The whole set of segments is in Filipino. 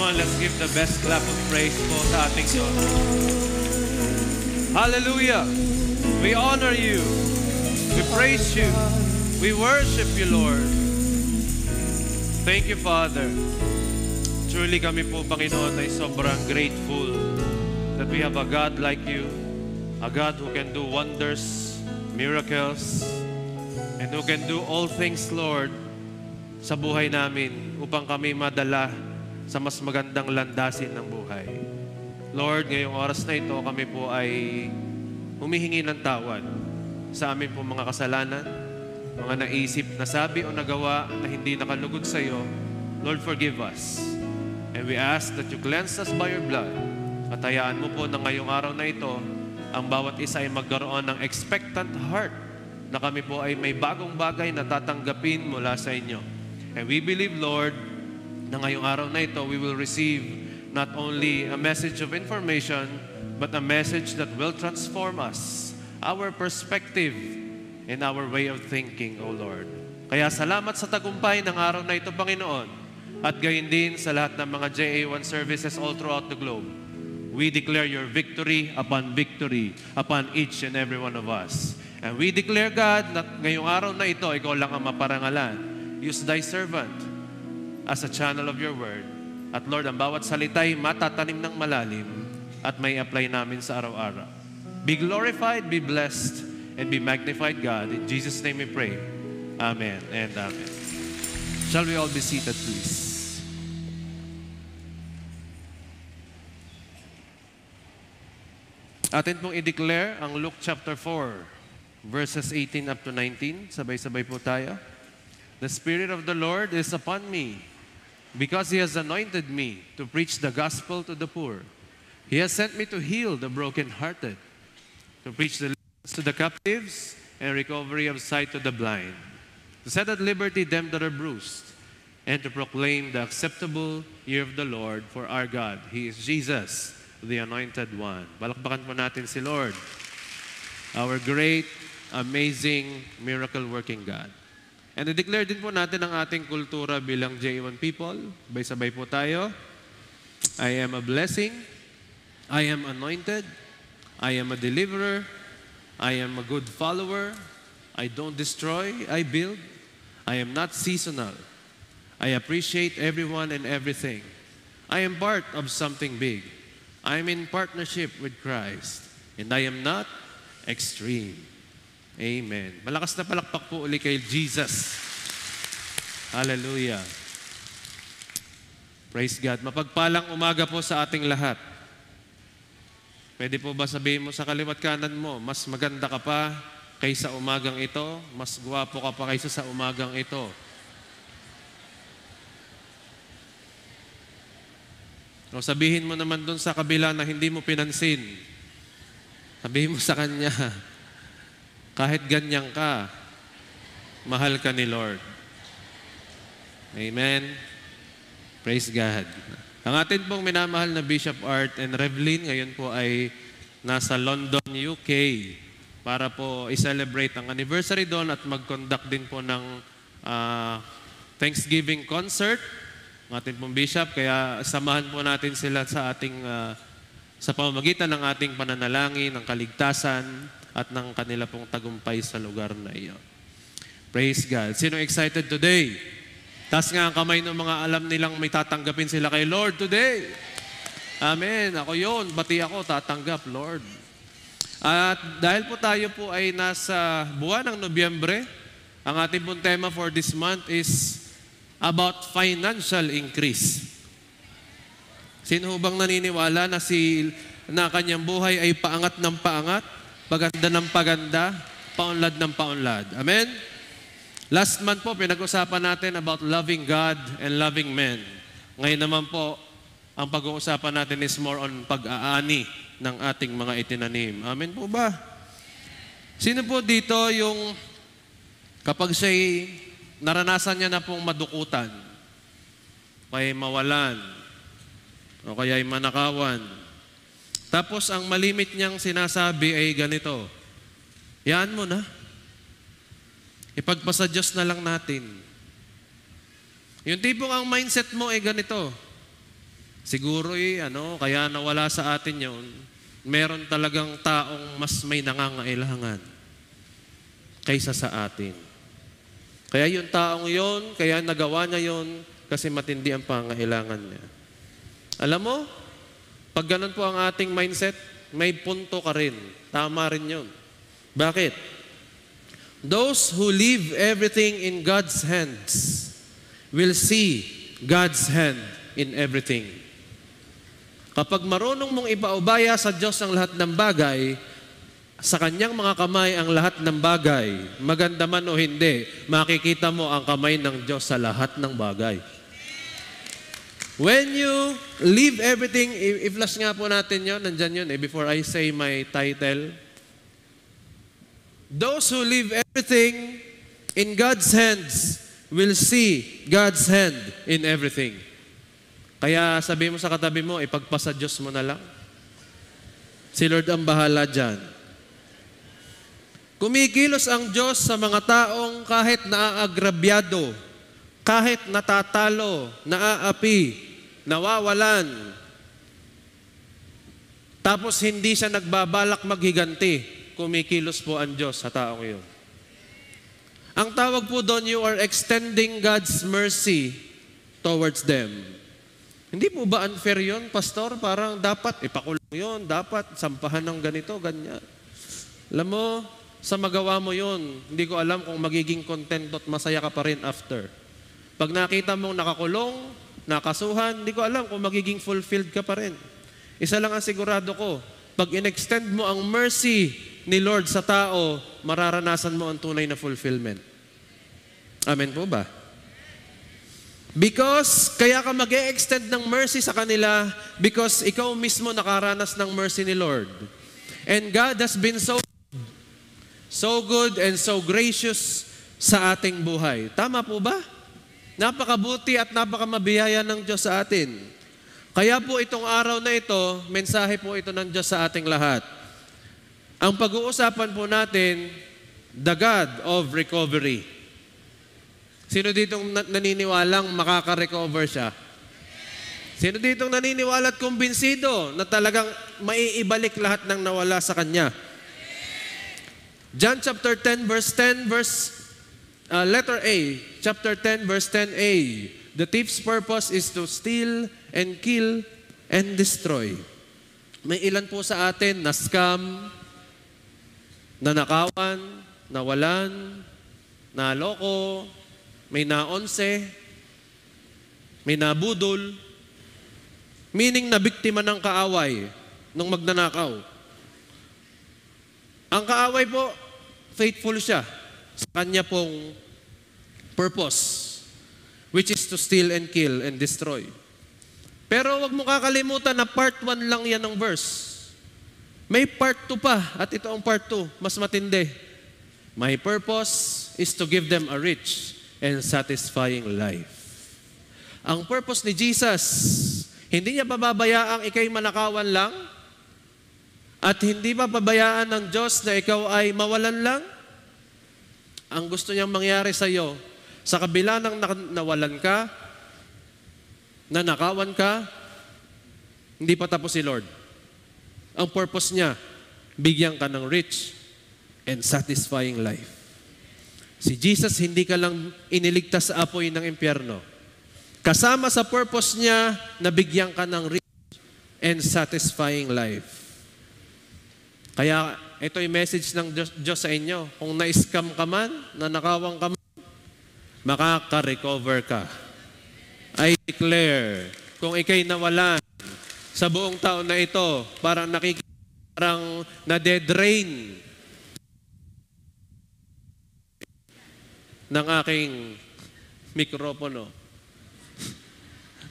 on, let's give the best clap of praise po sa ating Diyos. Hallelujah! We honor you. We praise you. We worship you, Lord. Thank you, Father. Truly kami po, Panginoon, ay sobrang grateful that we have a God like you, a God who can do wonders, miracles, and who can do all things, Lord, sa buhay namin upang kami madala sa mas magandang landasin ng buhay. Lord, ngayong oras na ito, kami po ay humihingi ng tawad sa amin po mga kasalanan, mga naisip, nasabi o nagawa na hindi nakalugod sa iyo. Lord, forgive us. And we ask that you cleanse us by your blood. At hayaan mo po na ngayong araw na ito, ang bawat isa ay magkaroon ng expectant heart na kami po ay may bagong bagay na tatanggapin mula sa inyo. And we believe, Lord, na ngayong araw na ito, we will receive not only a message of information, but a message that will transform us, our perspective, and our way of thinking, O Lord. Kaya salamat sa tagumpay ng araw na ito, Panginoon, at gayon din sa lahat ng mga JA1 services all throughout the globe. We declare your victory upon each and every one of us. And we declare, God, na ngayong araw na ito, ikaw lang ang maparangalan. Use thy servant as a channel of your word. At Lord, ang bawat salita'y matatanim ng malalim at may apply namin sa araw-araw. Be glorified, be blessed, and be magnified, God. In Jesus' name we pray. Amen and amen. Shall we all be seated, please? Atin pong i-declare ang Luke chapter 4, verses 18 up to 19. Sabay-sabay po tayo. The Spirit of the Lord is upon me, because He has anointed me to preach the gospel to the poor. He has sent me to heal the brokenhearted, to preach the liberty to the captives, and recovery of sight to the blind, to set at liberty them that are bruised, and to proclaim the acceptable year of the Lord. For our God, He is Jesus, the Anointed One. Balakbakan po natin si Lord, our great, amazing, miracle-working God. And i-declare din po natin ang ating kultura bilang J1 people. Sabay-sabay po tayo. I am a blessing. I am anointed. I am a deliverer. I am a good follower. I don't destroy, I build. I am not seasonal. I appreciate everyone and everything. I am part of something big. I am in partnership with Christ. And I am not extreme. Amen. Malakas na palakpak po uli kay Jesus. Hallelujah. Praise God. Mapagpalang umaga po sa ating lahat. Pwede po ba sabihin mo sa kaliwat kanan mo, mas maganda ka pa kaysa umagang ito, mas gwapo ka pa kaysa sa umagang ito. O sabihin mo naman dun sa kabila na hindi mo pinansin. Sabihin mo sa kanya, kahit ganyan ka, mahal ka ni Lord. Amen. Praise God. Ang atin pong minamahal na Bishop Art and Revlin ngayon po ay nasa London, UK para po i-celebrate ang anniversary doon at mag-conduct din po ng Thanksgiving concert. Ang atin pong Bishop, kaya samahan po natin sila sa ating sa pamamagitan ng ating pananalangin, ng kaligtasan, at ng kanila pong tagumpay sa lugar na iyon. Praise God. Sino excited today? Taas nga ang kamay ng mga alam nilang may tatanggapin sila kay Lord today. Amen. Ako yun. Pati ako tatanggap, Lord. At dahil po tayo po ay nasa buwan ng Nobyembre, ang ating pong tema for this month is about financial increase. Sino bang naniniwala na kanyang buhay ay paangat ng paangat? Paganda ng paganda, paunlad ng paunlad. Amen? Last month po, pinag-usapan natin about loving God and loving men. Ngayon naman po, ang pag-uusapan natin is more on pag-aani ng ating mga itinanim. Amen po ba? Sino po dito yung kapag siya'y naranasan niya na pong madukutan, kaya mawalan, o kaya'y manakawan, tapos ang malimit niyang sinasabi ay ganito, yaan mo na. Ipagpasa Diyos na lang natin. Yung tipong ang mindset mo ay ganito, Siguro kaya nawala sa atin yon, meron talagang taong mas may nangangailangan kaysa sa atin. Kaya yung taong yon, kaya nagawa niya yon, kasi matindi ang pangailangan niya. Alam mo, pag ganun po ang ating mindset, may punto ka rin. Tama rin yun. Bakit? Those who leave everything in God's hands will see God's hand in everything. Kapag marunong mong ipaubaya sa Diyos ang lahat ng bagay, sa Kanyang mga kamay ang lahat ng bagay, maganda man o hindi, makikita mo ang kamay ng Diyos sa lahat ng bagay. When you leave everything, i-flash nga po natin yun, nandyan yun before I say my title. Those who leave everything in God's hands will see God's hand in everything. Kaya sabi mo sa katabi mo, ipagpasa Diyos mo na lang. Si Lord ang bahala dyan. Kumikilos ang Diyos sa mga taong kahit naaagrabyado, kahit natatalo, naaapi, nawawalan, tapos hindi siya nagbabalak maghiganti, kumikilos po ang Diyos sa taong iyon. Ang tawag po doon, you are extending God's mercy towards them. Hindi po ba unfair yun, Pastor? Parang dapat ipakulong yun, dapat sampahan ng ganito, ganyan. Alam mo, sa magawa mo yun, hindi ko alam kung magiging content at masaya ka pa rin after. Pag nakita mong nakakulong, nakasuhan, hindi ko alam kung magiging fulfilled ka pa rin. Isa lang ang sigurado ko, pag in-extend mo ang mercy ni Lord sa tao, mararanasan mo ang tunay na fulfillment. Amen po ba? Because, kaya ka mag-e-extend ng mercy sa kanila because ikaw mismo nakaranas ng mercy ni Lord. And God has been so good and so gracious sa ating buhay. Tama po ba? Napakabuti at napakamabiyaya ng Diyos sa atin. Kaya po itong araw na ito, mensahe po ito ng Diyos sa ating lahat. Ang pag-uusapan po natin, the God of recovery. Sino ditong naniniwalang makaka-recover siya? Sino ditong naniniwala at kumbinsido na talagang maiibalik lahat ng nawala sa Kanya? John chapter 10 verse 10 letter A, chapter 10 verse 10a. The thief's purpose is to steal and kill and destroy. May ilan po sa atin na scam, nanakawan, nawalan, naloko, may naonse, may nabudol, meaning na biktima ng kaaway nung magnanakaw. Ang kaaway po, faithful siya sa kanya pong purpose, which is to steal and kill and destroy. Pero wag mo kakalimutan na part 1 lang yan ng verse. May part 2 pa, at ito ang part 2, mas matindi. My purpose is to give them a rich and satisfying life. Ang purpose ni Jesus, hindi niya pababayaang ikay manakawan lang, at hindi pa pabayaan ng Diyos na ikaw ay mawalan lang. Ang gusto niyang mangyari sa iyo, sa kabila ng nawalan ka, nanakawan ka, hindi pa tapos si Lord. Ang purpose niya, bigyan ka ng rich and satisfying life. Si Jesus, hindi ka lang iniligtas sa apoy ng impyerno. Kasama sa purpose niya, nabigyan ka ng rich and satisfying life. Kaya ito yung message ng Diyos sa inyo. Kung na-scam ka man, nanakawang ka man, makaka-recover ka. I declare, kung ikay nawalan sa buong taon na ito, parang parang na-dedrain ng aking mikropono.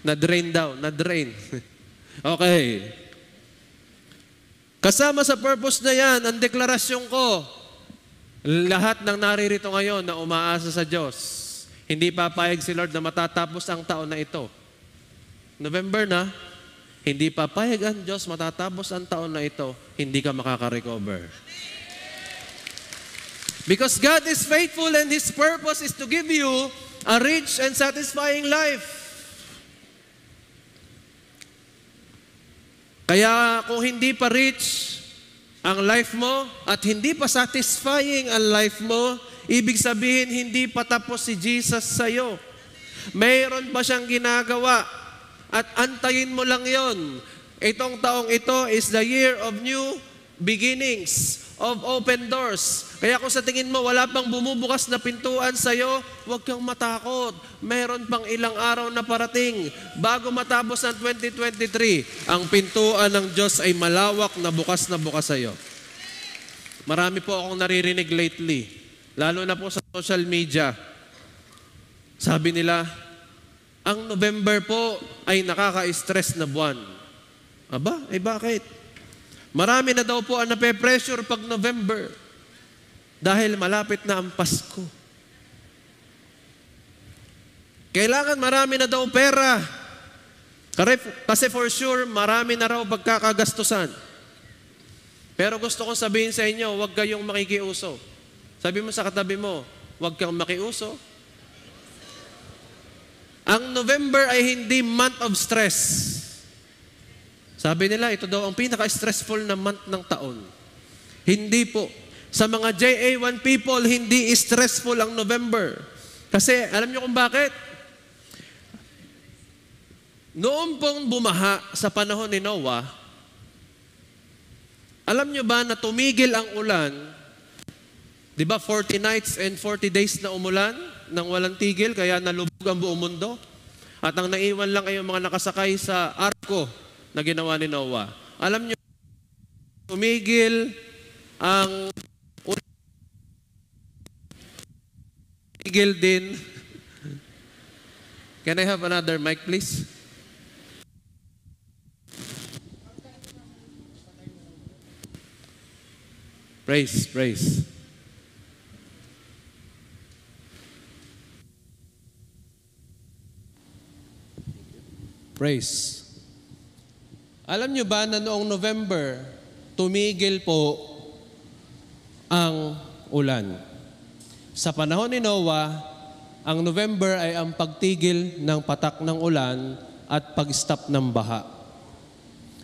Na-drain daw, na-drain. Okay. Kasama sa purpose na yan, ang deklarasyon ko, lahat ng naririto ngayon na umaasa sa Diyos, hindi papayag si Lord na matatapos ang taon na ito. November na, hindi papayag ang Diyos matatapos ang taon na ito, hindi ka makaka-recover. Because God is faithful and His purpose is to give you a rich and satisfying life. Kaya kung hindi pa rich ang life mo at hindi pa satisfying ang life mo, ibig sabihin hindi pa tapos si Jesus sa'yo. Mayroon pa siyang ginagawa at antayin mo lang yon. Itong taong ito is the year of new beginnings, of open doors. Kaya kung sa tingin mo wala pang bumubukas na pintuan sa'yo, huwag kang matakot. Mayroon pang ilang araw na parating. Bago matapos ang 2023, ang pintuan ng Diyos ay malawak na bukas sa'yo. Marami po akong naririnig lately, lalo na po sa social media. Sabi nila, ang November po ay nakaka-stress na buwan. Aba, ay bakit? Marami na daw po ang nape-pressure pag November dahil malapit na ang Pasko. Kailangan marami na daw pera kasi for sure marami na raw pagkakagastusan. Pero gusto kong sabihin sa inyo, huwag kayong makikiuso. Sabi mo sa katabi mo, huwag kang makiuso. Ang November ay hindi month of stress. Sabi nila, ito daw ang pinaka-stressful na month ng taon. Hindi po. Sa mga JA1 people, hindi stressful ang November. Kasi, alam niyo kung bakit? Noong pong bumaha sa panahon ni Noah, alam niyo ba na tumigil ang ulan? Di ba 40 nights and 40 days na umulan nang walang tigil, kaya nalubog ang buong mundo? At ang naiwan lang ay yung mga nakasakay sa arko na ginawa ni Noah. Alam niyo, tumigil ang tigil din. Can I have another mic, please? Praise, praise. Praise. Alam nyo ba na noong November, tumigil po ang ulan. Sa panahon ni Noah, ang November ay ang pagtigil ng patak ng ulan at pag-stop ng baha.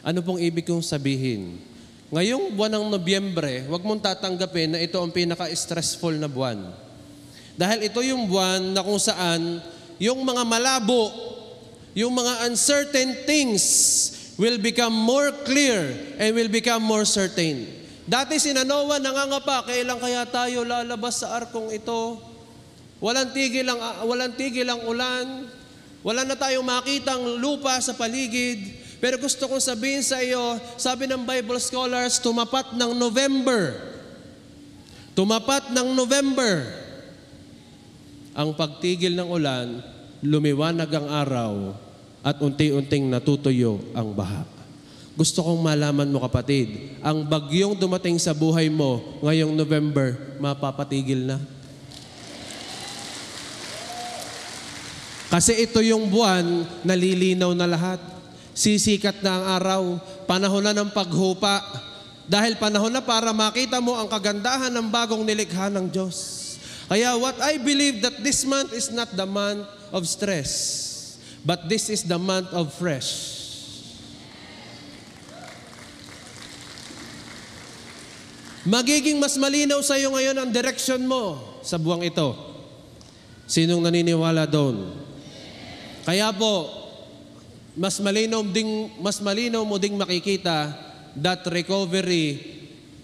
Ano pong ibig kong sabihin? Ngayong buwan ng Nobyembre, huwag mong tatanggapin na ito ang pinaka-stressful na buwan. Dahil ito yung buwan na kung saan yung mga malabo, yung mga uncertain things will become more clear and will become more certain. Dati si Noah nangangapa, kailan kaya tayo lalabas sa arkong ito? Walang tigil ang ulan. Wala na tayong makitang lupa sa paligid. Pero gusto kong sabihin sa iyo, sabi ng Bible scholars, tumapat ng November. Tumapat ng November. Ang pagtigil ng ulan, lumiwanag ang araw, at unti-unting natutuyo ang baha. Gusto kong malaman mo, kapatid, ang bagyong dumating sa buhay mo ngayong November, mapapatigil na. Kasi ito yung buwan, nalilinaw na lahat. Sisikat na ang araw, panahon na ng paghupa. Dahil panahon na para makita mo ang kagandahan ng bagong nilikha ng Diyos. Kaya what I believe that this month is not the month of stress. But this is the month of fresh. Magiging mas malinaw sa iyo ngayon ang direction mo sa buwang ito. Sinong naniniwala doon? Kaya po, mas malinaw mo ding makikita that recovery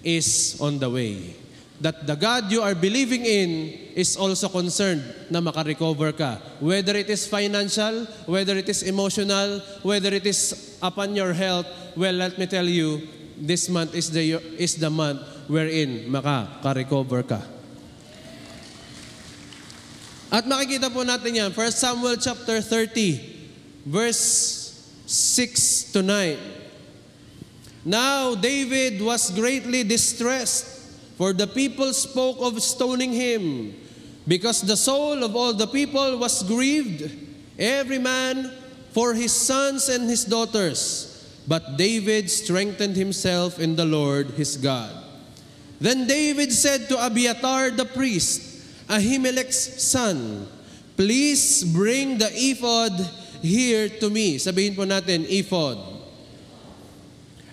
is on the way. That the God you are believing in is also concerned na makarecover ka. Whether it is financial, whether it is emotional, whether it is upon your health, well, let me tell you, this month is the month wherein makaka-recover ka. At makikita po natin yan, 1 Samuel chapter 30, verse 6 to 9. Now David was greatly distressed, for the people spoke of stoning him, because the soul of all the people was grieved, every man for his sons and his daughters. But David strengthened himself in the Lord his God. Then David said to Abiathar the priest, Ahimelech's son, please bring the ephod here to me. Sabihin po natin, ephod.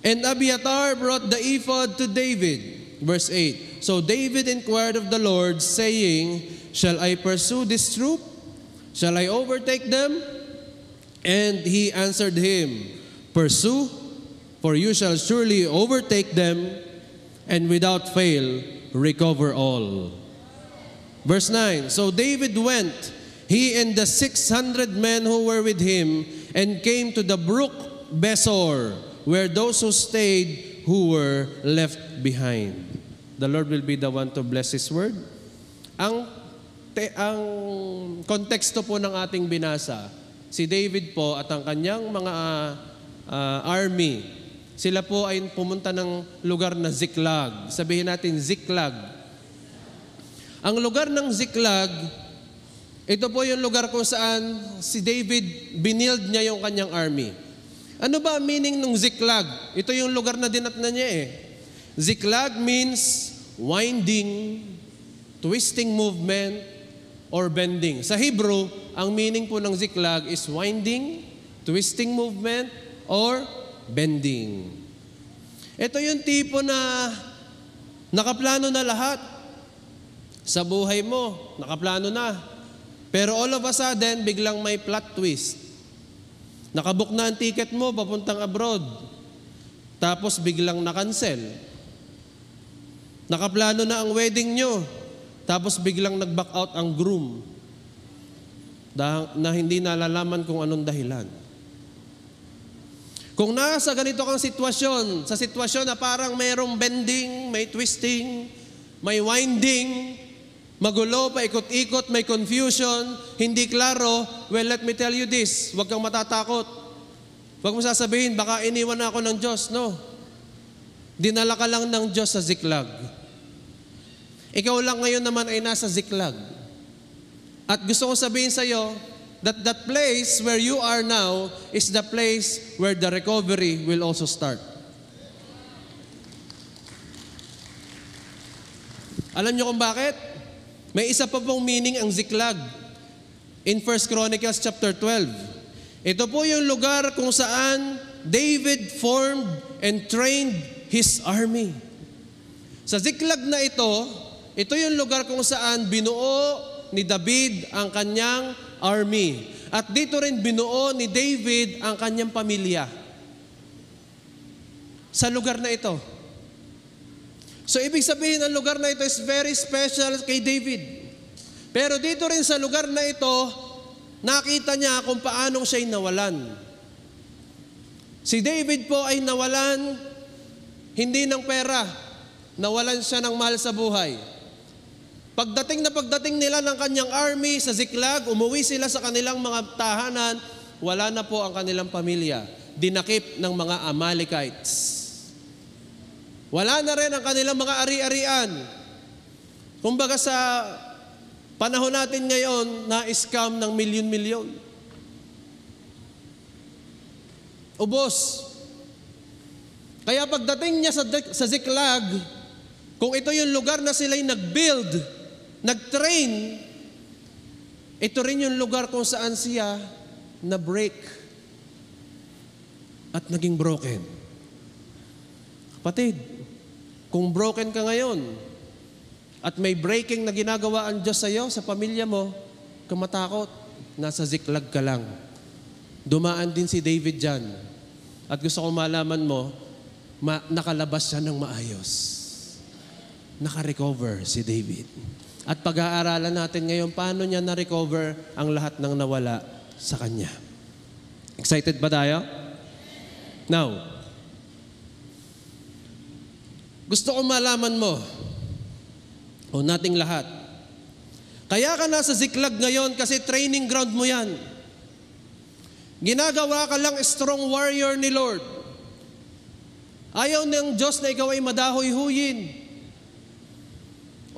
And Abiathar brought the ephod to David. Verse 8. So David inquired of the Lord, saying, shall I pursue this troop? Shall I overtake them? And he answered him, pursue, for you shall surely overtake them, and without fail recover all. Verse 9. So David went, he and the 600 men who were with him, and came to the brook Besor, where those who stayed who were left behind. The Lord will be the one to bless His word. Ang konteksto po ng ating binasa, si David po at ang kanyang mga army, sila po ay pumunta ng lugar na Ziklag. Sabihin natin Ziklag. Ang lugar ng Ziklag, ito po yung lugar kung saan si David binild niya yung kanyang army. Ano ba ang meaning ng Ziklag? Ito yung lugar na dinatnan niya eh. Ziklag means winding, twisting movement, or bending. Sa Hebrew, ang meaning po ng Ziklag is winding, twisting movement, or bending. Ito yung tipo na nakaplano na lahat. Sa buhay mo, nakaplano na. Pero all of a sudden, biglang may plot twist. Nakabook na ang ticket mo papuntang abroad. Tapos biglang na-cancel. Nakaplano na ang wedding nyo. Tapos biglang nag-back out ang groom. Na hindi nalalaman kung anong dahilan. Kung nasa ganito kang sitwasyon, sa sitwasyon na parang mayroong bending, may twisting, may winding, magulo, paikot-ikot, may confusion, hindi klaro, well, let me tell you this, huwag kang matatakot. Huwag mo sasabihin, baka iniwan na ako ng Diyos. No. Dinala ka lang ng Diyos sa Ziklag. Ikaw lang ngayon naman ay nasa Ziklag. At gusto ko sabihin sa iyo, that place where you are now is the place where the recovery will also start. Alam niyo kung bakit? May isa pa pong meaning ang Ziklag. In 1 Chronicles chapter 12. Ito po yung lugar kung saan David formed and trained his army. Sa Ziklag na ito yung lugar kung saan binuo ni David ang kanyang army. At dito rin binuo ni David ang kanyang pamilya. Sa lugar na ito. So ibig sabihin, ang lugar na ito is very special kay David. Pero dito rin sa lugar na ito, nakita niya kung paanong siya'y nawalan. Si David po ay nawalan, hindi ng pera, nawalan siya ng mahal sa buhay. Pagdating nila ng kanyang army sa Ziklag, umuwi sila sa kanilang mga tahanan, wala na po ang kanilang pamilya. Dinakip ng mga Amalekites. Wala na rin ang kanilang mga ari-arian. Kumbaga sa panahon natin ngayon, na-scam ng milyon-milyon. Ubos. Kaya pagdating niya sa Ziklag, kung ito yung lugar na sila'y nag-build, nag-train, ito rin yung lugar kung saan siya na-break at naging broken. Kapatid, kung broken ka ngayon at may breaking na ginagawa ang Diyos sa iyo, sa pamilya mo, kamatakot, nasa Ziklag ka lang. Dumaan din si David dyan. At gusto ko malaman mo, nakalabas siya ng maayos. Naka-recover si David. At pag-aaralan natin ngayon, paano niya na-recover ang lahat ng nawala sa kanya. Excited ba tayo? Now, gusto ko malaman mo, o nating lahat, kaya ka nasa Ziklag ngayon kasi training ground mo yan. Ginagawa ka lang strong warrior ni Lord. Ayaw ng Diyos na ikaw ay madahoy-huyin.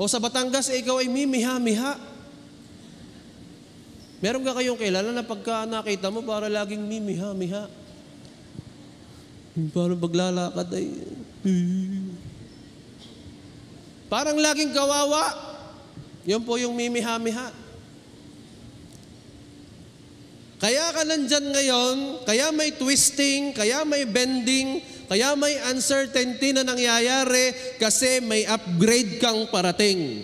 O sa Batangas, ikaw ay mimiha-miha. Meron ka kayong kilala na pagka nakita mo, para laging mimiha-miha. Parang paglalakad ay... Parang laging kawawa. Yun po yung mimiha-miha. Kaya ka nandyan ngayon, kaya may twisting, kaya may bending, Kaya may uncertainty na nangyayari kasi may upgrade kang parating.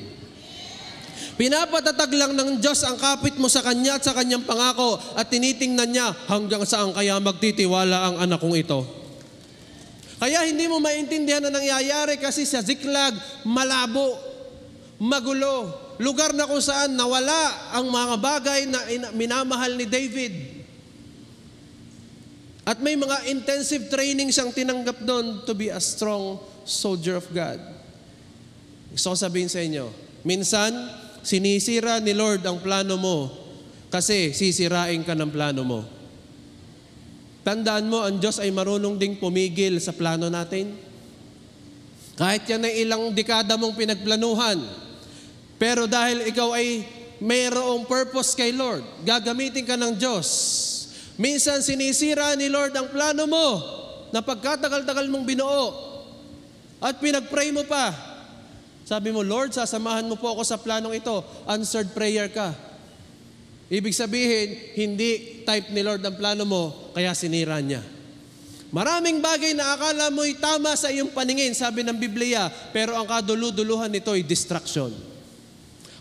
Pinapatatag lang ng Diyos ang kapit mo sa Kanya at sa Kanyang pangako at tinitingnan niya hanggang saan kaya magtitiwala ang anak kong ito. Kaya hindi mo maintindihan na nangyayari kasi sa Ziklag, malabo, magulo, lugar na kung saan nawala ang mga bagay na minamahal ni David. At may mga intensive training siyang tinanggap doon to be a strong soldier of God. Gusto ko sabihin sa inyo, minsan, sinisira ni Lord ang plano mo kasi sisirain ka ng plano mo. Tandaan mo, ang Diyos ay marunong ding pumigil sa plano natin. Kahit yan ay ilang dekada mong pinagplanuhan, pero dahil ikaw ay mayroong purpose kay Lord, gagamitin ka ng Diyos. Minsan sinisira ni Lord ang plano mo na pagkatagal-tagal mong binuo at pinag-pray mo pa. Sabi mo, Lord, sasamahan mo po ako sa planong ito. Answered prayer ka. Ibig sabihin, hindi type ni Lord ang plano mo, kaya sinira niya. Maraming bagay na akala mo'y tama sa iyong paningin, sabi ng Biblia, pero ang kadulu-duluhan nito ay distraction.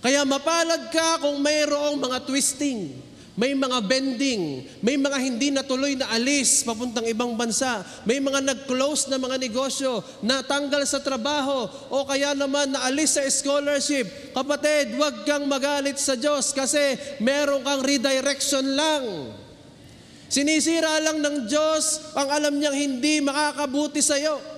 Kaya mapalad ka kung mayroong mga twisting, may mga bending, may mga hindi natuloy na alis papuntang ibang bansa, may mga nag-close na mga negosyo, natanggal sa trabaho, o kaya naman naalis sa scholarship. Kapatid, huwag kang magalit sa Diyos kasi meron kang redirection lang. Sinisira lang ng Diyos ang alam niyang hindi makakabuti sa iyo.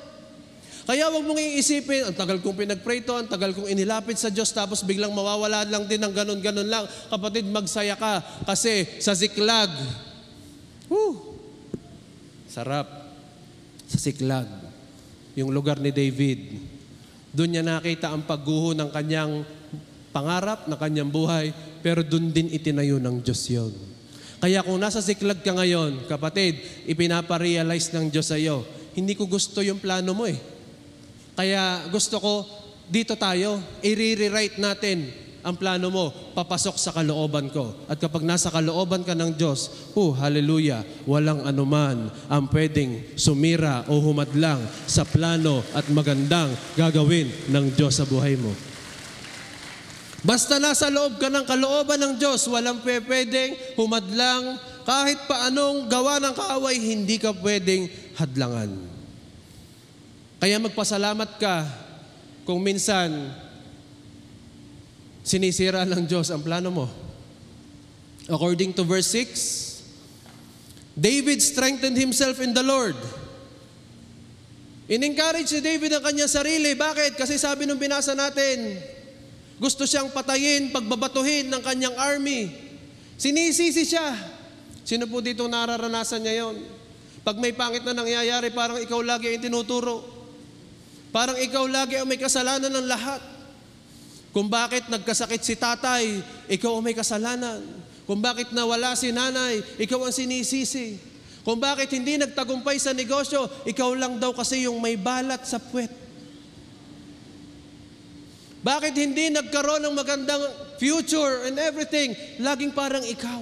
Kaya huwag mong iisipin, ang tagal kong pinag-pray to, ang tagal kong inilapit sa Diyos, tapos biglang mawawala lang din ng ganun-ganun lang. Kapatid, magsaya ka kasi sa Ziklag, sarap. Sa Ziklag, yung lugar ni David, doon niya nakita ang pagguho ng kanyang pangarap, ng kanyang buhay, pero doon din itinayo ng Diyos yun. Kaya kung nasa Ziklag ka ngayon, kapatid, ipinaparealize ng Diyos sa iyo, hindi ko gusto yung plano mo eh. Kaya gusto ko, dito tayo, i-rewrite natin ang plano mo, papasok sa kalooban ko. At kapag nasa kalooban ka ng Diyos, hallelujah, walang anuman ang pwedeng sumira o humadlang sa plano at magandang gagawin ng Diyos sa buhay mo. Basta nasa loob ka ng kalooban ng Diyos, walang pwedeng humadlang, kahit paanong gawa ng kaaway, hindi ka pwedeng hadlangan. Kaya magpasalamat ka kung minsan sinisira ng Diyos ang plano mo. According to verse 6, David strengthened himself in the Lord. In-encourage si David ang kanyang sarili. Bakit? Kasi sabi nung binasa natin, gusto siyang patayin, pagbabatuhin ng kanyang army. Sinisisi siya. Sino po dito nararanasan niya yon? Pag may pangit na nangyayari, parang ikaw lagi ang tinuturo. Parang ikaw lagi ang may kasalanan ng lahat. Kung bakit nagkasakit si tatay, ikaw ang may kasalanan. Kung bakit nawala si nanay, ikaw ang sinisisi. Kung bakit hindi nagtagumpay sa negosyo, ikaw lang daw kasi yung may balat sa puwet. Bakit hindi nagkaroon ng magandang future and everything? Laging parang ikaw.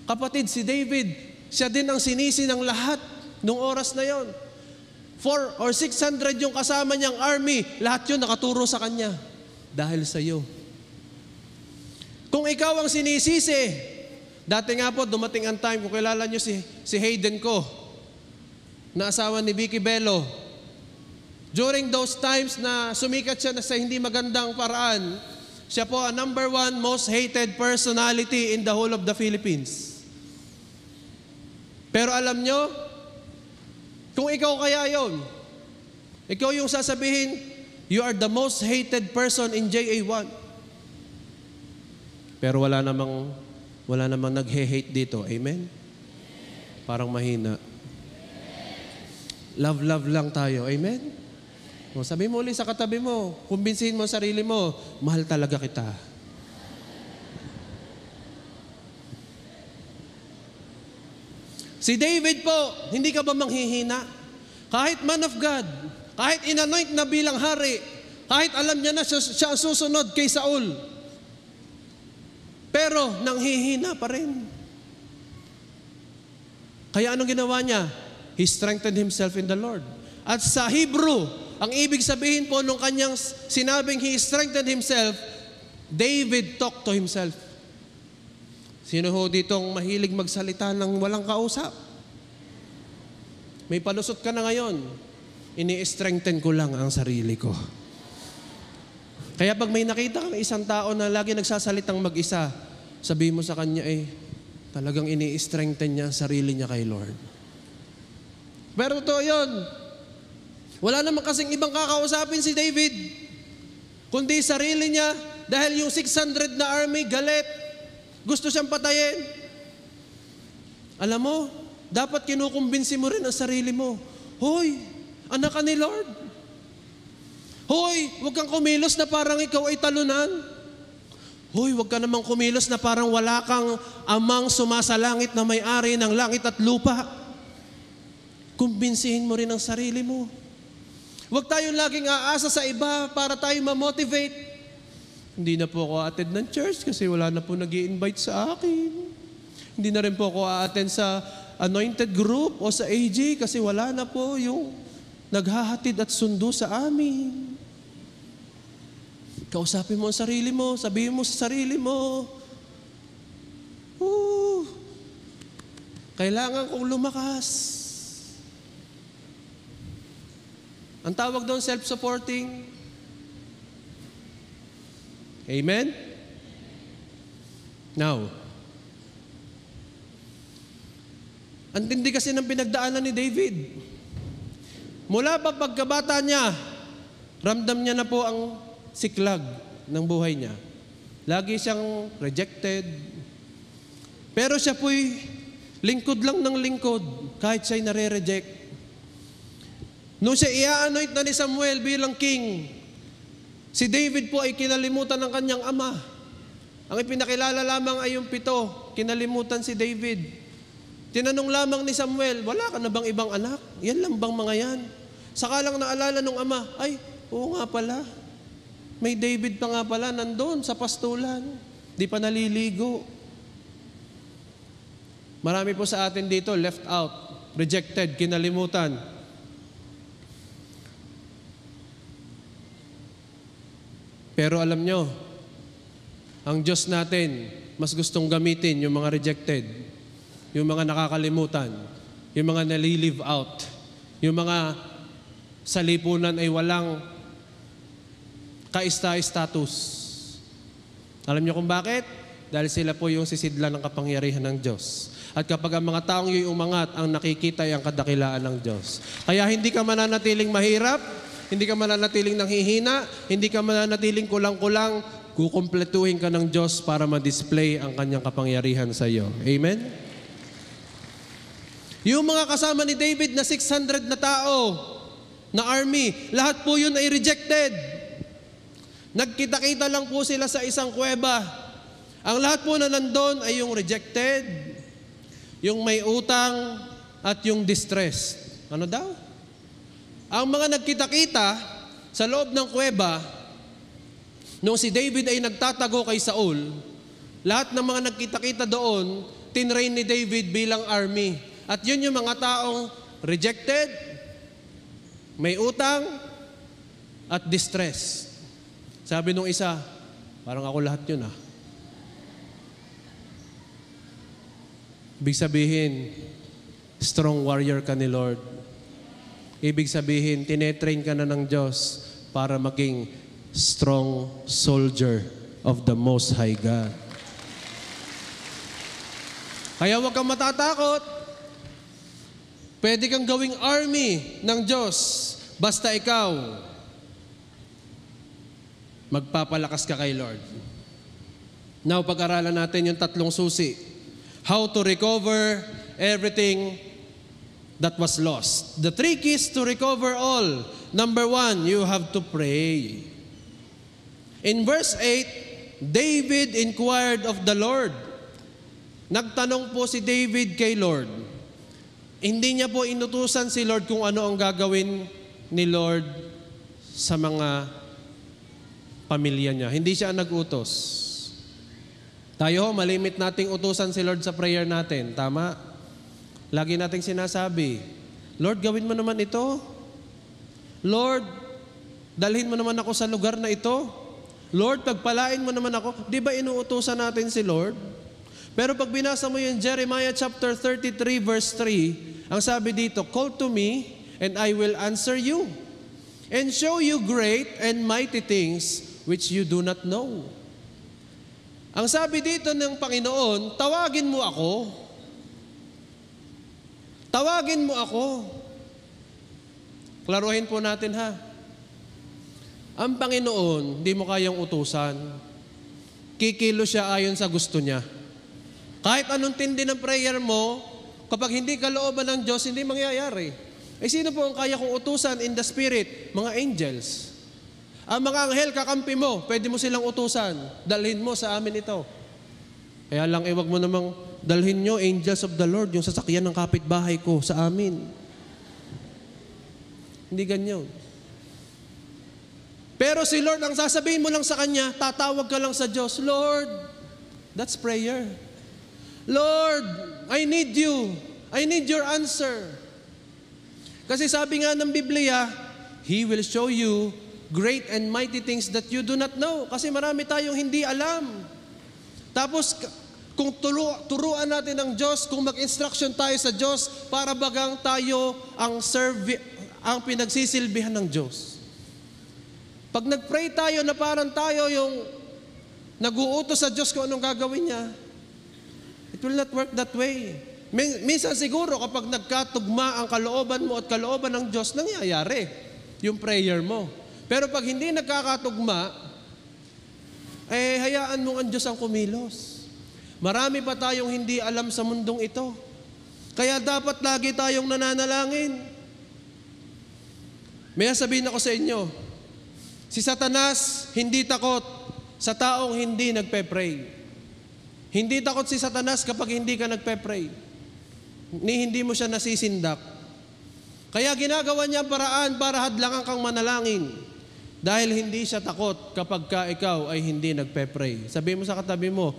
Kapatid, si David, siya din ang sinisi ng lahat nung oras na yon. 400 or 600 yung kasama niyang army, lahat yun nakaturo sa kanya. Dahil sa iyo. Kung ikaw ang sinisisi, dati nga po, dumating ang time, kung kilala niyo si Hayden ko, na asawa ni Vicky Bello, during those times na sumikat siya na sa hindi magandang paraan, siya po ang number 1 most hated personality in the whole of the Philippines. Pero alam nyo, kung ikaw kaya yon, ikaw yung sasabihin, you are the most hated person in JA1. Pero wala namang naghe-hate dito. Amen? Parang mahina. Love lang tayo. Amen? O, sabi mo ulit sa katabi mo, kumbinsihin mo ang sarili mo, mahal talaga kita. Si David po, hindi ka ba manghihina? Kahit man of God, kahit inanoint na bilang hari, kahit alam niya na siya ang susunod kay Saul, pero nanghihina pa rin. Kaya anong ginawa niya? He strengthened himself in the Lord. At sa Hebrew, ang ibig sabihin po nung kanyang sinabing he strengthened himself, David talked to himself. Sino ho ditong mahilig magsalita ng walang kausap? May palusot ka na ngayon, ini-strengthen ko lang ang sarili ko. Kaya pag may nakita kang isang tao na lagi nagsasalitang mag-isa, sabihin mo sa kanya, talagang ini-strengthen niya ang sarili niya kay Lord. Pero totoo yun. Wala naman kasing ibang kakausapin si David, kundi sarili niya, dahil yung 600 na army, galit, gusto siyang patayin. Alam mo, dapat kinukumbinsi mo rin ang sarili mo. Hoy, anak ka ni Lord. Hoy, huwag kang kumilos na parang ikaw ay talunan. Hoy, huwag ka namang kumilos na parang wala kang amang sumasalangit na may-ari ng langit at lupa. Kumbinsihin mo rin ang sarili mo. Huwag tayong laging aasa sa iba para tayo ma-motivate. Hindi na po ako attend ng church kasi wala na po nag-i-invite sa akin. Hindi na rin po ako attend sa anointed group o sa AJ kasi wala na po yung naghahatid at sundo sa amin. Kausapin mo ang sarili mo, sabihin mo sa sarili mo, kailangan kong lumakas. Ang tawag doon, self-supporting. Amen? Now, ang tindi kasi ng pinagdaanan ni David. Mula pa pagkabata niya, ramdam niya na po ang siklag ng buhay niya. Lagi siyang rejected. Pero siya po'y lingkod lang ng lingkod kahit siya'y nare-reject. Nung siya i-anoint na ni Samuel bilang king, si David po ay kinalimutan ng kanyang ama. Ang ipinakilala lamang ay yung 7, kinalimutan si David. Tinanong lamang ni Samuel, wala ka na bang ibang anak? Yan lang bang mga yan? Saka lang naalala nung ama, ay, oo nga pala. May David pa nga pala nandun sa pastulan. Di pa naliligo. Marami po sa atin dito, left out, rejected, kinalimutan. Pero alam nyo, ang Diyos natin, mas gustong gamitin yung mga rejected, yung mga nakakalimutan, yung mga nalilive out, yung mga sa lipunan ay walang kaista-status. Alam niyo kung bakit? Dahil sila po yung sisidla ng kapangyarihan ng Diyos. At kapag ang mga taong yung umangat, ang nakikita ay ang kadakilaan ng Diyos. Kaya hindi ka mananatiling mahirap, hindi ka mananatiling nanghihina, hindi ka mananatiling kulang-kulang, kukumpletuhin ka ng Diyos para ma-display ang kanyang kapangyarihan sa iyo. Amen? Yung mga kasama ni David na 600 na tao, na army, lahat po yun ay rejected. Nagkita-kita lang po sila sa isang kuweba. Ang lahat po na nandun ay yung rejected, yung may utang, at yung distressed. Ano daw? Ang mga nagkita-kita sa loob ng kuweba, nung si David ay nagtatago kay Saul, lahat ng mga nagkita-kita doon, tinrain ni David bilang army. At yun yung mga taong rejected, may utang, at distressed. Sabi nung isa, parang ako lahat yun ah. Ibig sabihin, strong warrior ka ni Lord. Ibig sabihin, tinetrain ka na ng Diyos para maging strong soldier of the Most High God. Kaya huwag kang matatakot. Pwede kang gawing army ng Diyos basta ikaw magpapalakas ka kay Lord. Now, pag-aralan natin yung 3 susi. How to recover everything that was lost. The 3 keys to recover all. Number 1, you have to pray. In verse 8, David inquired of the Lord. Nagtanong po si David kay Lord. Hindi niya po inutusan si Lord kung ano ang gagawin ni Lord sa mga pamilya niya. Hindi siya nag-utos. Tayo, malimit nating utusan si Lord sa prayer natin. Tama? Lagi nating sinasabi, Lord, gawin mo naman ito. Lord, dalhin mo naman ako sa lugar na ito. Lord, pagpalain mo naman ako. Di ba inuutusan natin si Lord? Pero pag binasa mo yung Jeremiah chapter 33 verse 3, ang sabi dito, call to me and I will answer you and show you great and mighty things which you do not know. Ang sabi dito ng Panginoon, tawagin mo ako. Tawagin mo ako. Klaruhin po natin ha. Ang Panginoon, di mo kayang utusan. Kikilo siya ayon sa gusto niya. Kahit anong tindi ng prayer mo, kapag hindi kalooban ng Diyos, hindi mangyayari. Eh sino po ang kaya kong utusan in the Spirit? Mga angels. Ang mga anghel, kakampi mo, pwede mo silang utusan. Dalhin mo sa amin ito. Kaya lang, wag mo namang dalhin nyo, angels of the Lord, yung sasakyan ng kapitbahay ko sa amin. Hindi ganyan. Pero si Lord, ang sasabihin mo lang sa Kanya, tatawag ka lang sa Diyos, Lord, that's prayer. Lord, I need you. I need your answer. Kasi sabi nga ng Biblia, He will show you great and mighty things that you do not know. Kasi marami tayong hindi alam. Tapos, kung turuan natin ng Diyos, kung mag-instruction tayo sa Diyos, para bagang tayo ang pinagsisilbihan ng Diyos. Pag nag-pray tayo na parang tayo yung nag-uutos sa Diyos kung anong gagawin niya, it will not work that way. Minsan siguro kapag nagkatugma ang kalooban mo at kalooban ng Diyos, nangyayari yung prayer mo. Pero pag hindi nagkakatugma, hayaan mo ang Diyos ang kumilos. Marami pa tayong hindi alam sa mundong ito. Kaya dapat lagi tayong nananalangin. May sabihin ako sa inyo, si Satanas hindi takot sa taong hindi nagpe-pray. Hindi takot si Satanas kapag hindi ka nagpe-pray. Hindi mo siya nasisindak. Kaya ginagawa niya ang paraan para hadlangan kang manalangin. Dahil hindi siya takot kapag ikaw ay hindi nagpe-pray. Sabi mo sa katabi mo,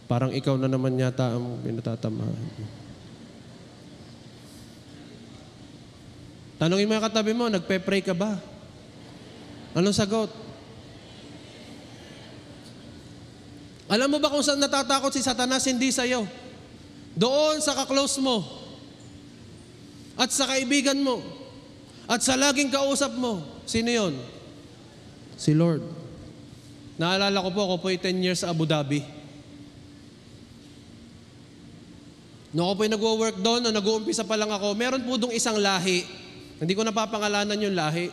parang ikaw na naman yata ang pinatatamahan. Tanungin mo yung katabi mo, nagpe-pray ka ba? Anong sagot? Alam mo ba kung saan natatakot si Satanas? Hindi sa'yo. Doon sa kaklose mo. At sa kaibigan mo. At sa laging kausap mo. Sino yun? Si Lord. Naalala ko po, ako po 10 years sa Abu Dhabi. Noong ako po nag-work doon, nung nag-uumpisa pa lang ako, meron po doong isang lahi. Hindi ko napapangalanan yung lahi.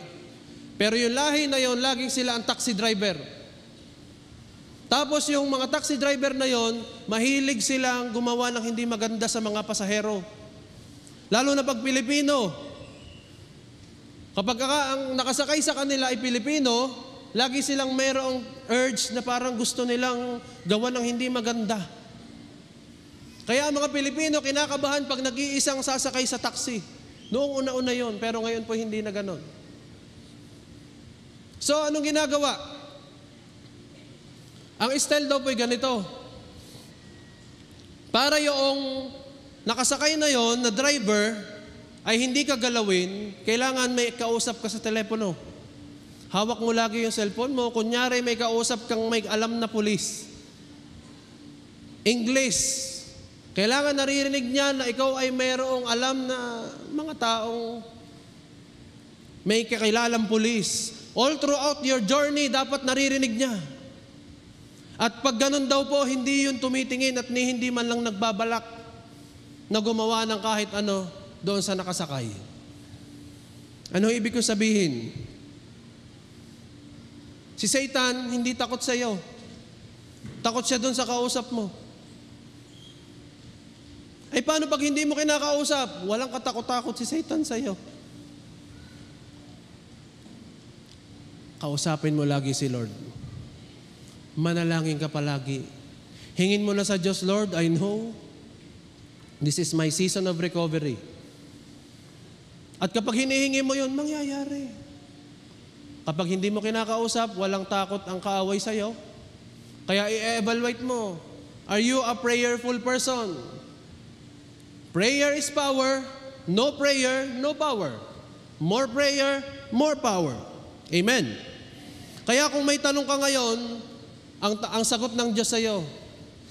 Pero yung lahi na yon, laging sila ang taxi driver. Tapos yung mga taxi driver na yon, mahilig silang gumawa ng hindi maganda sa mga pasahero. Lalo na pag Pilipino. Kapag ang nakasakay sa kanila ay Pilipino, lagi silang mayroong urge na parang gusto nilang gawa ng hindi maganda. Kaya ang mga Pilipino kinakabahan pag nag-iisang sasakay sa taxi. Noong una-una yon, pero ngayon po hindi na ganon. So, anong ginagawa? Ang style daw po ay ganito. Para yung nakasakay na yon na driver ay hindi ka galawin, kailangan may kausap ka sa telepono. Hawak mo lagi yung cellphone mo. Kunyari may kausap kang may alam na pulis. English. Kailangan naririnig niya na ikaw ay mayroong alam na mga taong may kakilalang pulis. All throughout your journey, dapat naririnig niya. At pag ganun daw po, hindi yun tumitingin at hindi man lang nagbabalak na gumawa ng kahit ano doon sa nakasakay. Ano ibig ko sabihin? Si Satan, hindi takot sa iyo. Takot siya doon sa kausap mo. Ay paano pag hindi mo kinakausap? Walang katakot-takot si Satan sa iyo. Kausapin mo lagi si Lord. Manalangin ka palagi. Hingin mo na sa Diyos, Lord, I know this is my season of recovery. At kapag hinihingi mo yun, mangyayari. Kapag hindi mo kinakausap, walang takot ang kaaway sa iyo. Kaya i-evaluate mo. Are you a prayerful person? Prayer is power. No prayer, no power. more prayer, more power. Amen. Kaya kung may tanong ka ngayon, ang sagot ng Diyos sa iyo,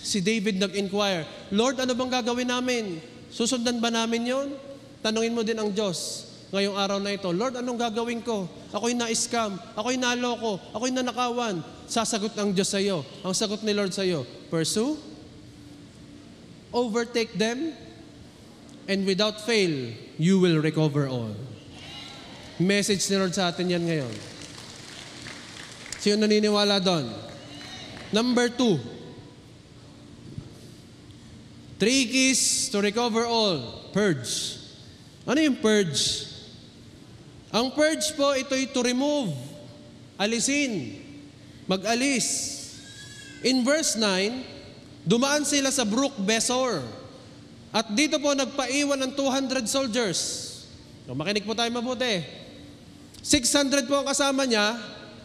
si David nag-inquire, Lord, ano bang gagawin namin? Susundan ba namin yon? Tanungin mo din ang Diyos ngayong araw na ito, Lord, anong gagawin ko? Ako'y na-scam, ako'y naloko, ako'y nanakawan. Sasagot ng Diyos sa iyo. Ang sagot ni Lord sa iyo, pursue, overtake them, and without fail, you will recover all. Message ni Lord sa atin yan ngayon. Sino naniniwala doon? Number 2. 3 keys to recover all. Purge. Ano yung purge? Ang purge po, ito'y to remove. Alisin. Mag-alis. In verse 9, dumaan sila sa Brook Besor. At dito po nagpaiwan ng 200 soldiers. Makinig po tayo mabuti. 600 po ang kasama niya.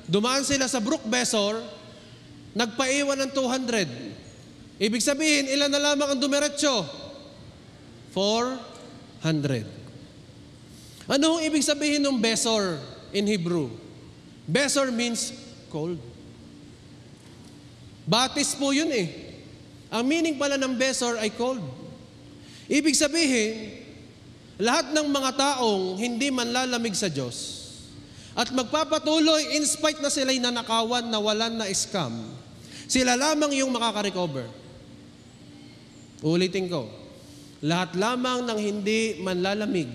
Dumaan sila sa Brook Besor. Nagpaiwan ng 200. Ibig sabihin, ilan na lamang ang dumiretso? 400. Ano ang ibig sabihin ng Besor in Hebrew? Besor means cold. Batis po yun eh. Ang meaning pala ng Besor ay cold. Ibig sabihin, lahat ng mga taong hindi manlalamig sa Diyos at magpapatuloy in spite na sila'y nanakawan, nawalan na scam, sila lamang yung makaka-recover. Ulitin ko, lahat lamang ng hindi manlalamig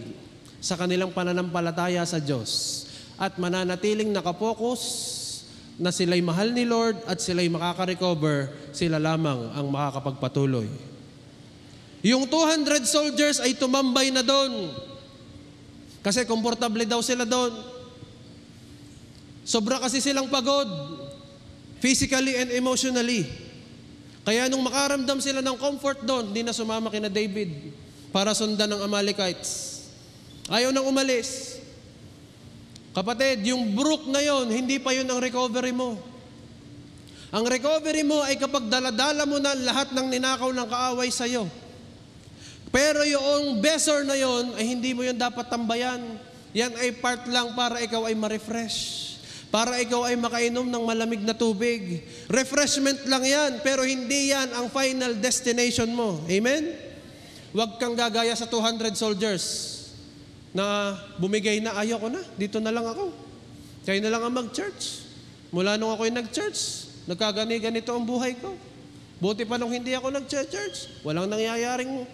sa kanilang pananampalataya sa Diyos at mananatiling nakapokus na sila'y mahal ni Lord at sila'y makaka-recover, sila lamang ang makakapagpatuloy. Yung 200 soldiers ay tumambay na doon kasi komportable daw sila doon. Sobra kasi silang pagod, physically and emotionally. Kaya nung makaramdam sila ng comfort doon, hindi na sumama kina David para sundan ng Amalekites. Ayaw nang umalis. Kapatid, yung brook na yon, hindi pa yun ang recovery mo. Ang recovery mo ay kapag daladala mo na lahat ng ninakaw ng kaaway sa'yo. Pero yung Besor na yon ay hindi mo yun dapat tambayan. Yan ay part lang para ikaw ay ma-refresh. Para ikaw ay makainom ng malamig na tubig. Refreshment lang yan, pero hindi yan ang final destination mo. Amen? Huwag kang gagaya sa 200 soldiers na bumigay na, ayoko na, dito na lang ako. Kayo na lang ang mag-church. Mula nung ako'y nag-church, nagkagani-ganito ang buhay ko. Buti pa nung hindi ako nag-church, walang nangyayaring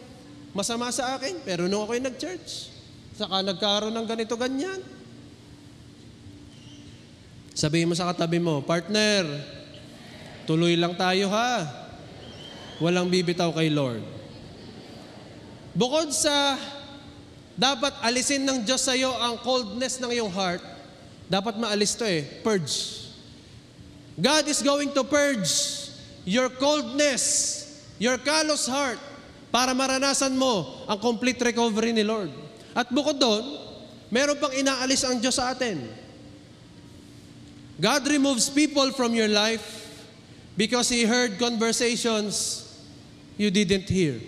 masama sa akin. Pero nung ako'y nag-church, saka nagkaroon ng ganito-ganyan. Sabihin mo sa katabi mo, partner, tuloy lang tayo ha. Walang bibitaw kay Lord. Bukod sa dapat alisin ng Diyos sa iyo ang coldness ng iyong heart, dapat maalis to purge. God is going to purge your coldness, your callous heart, para maranasan mo ang complete recovery ni Lord. At bukod doon, meron pang inaalis ang Diyos sa atin. God removes people from your life because He heard conversations you didn't hear.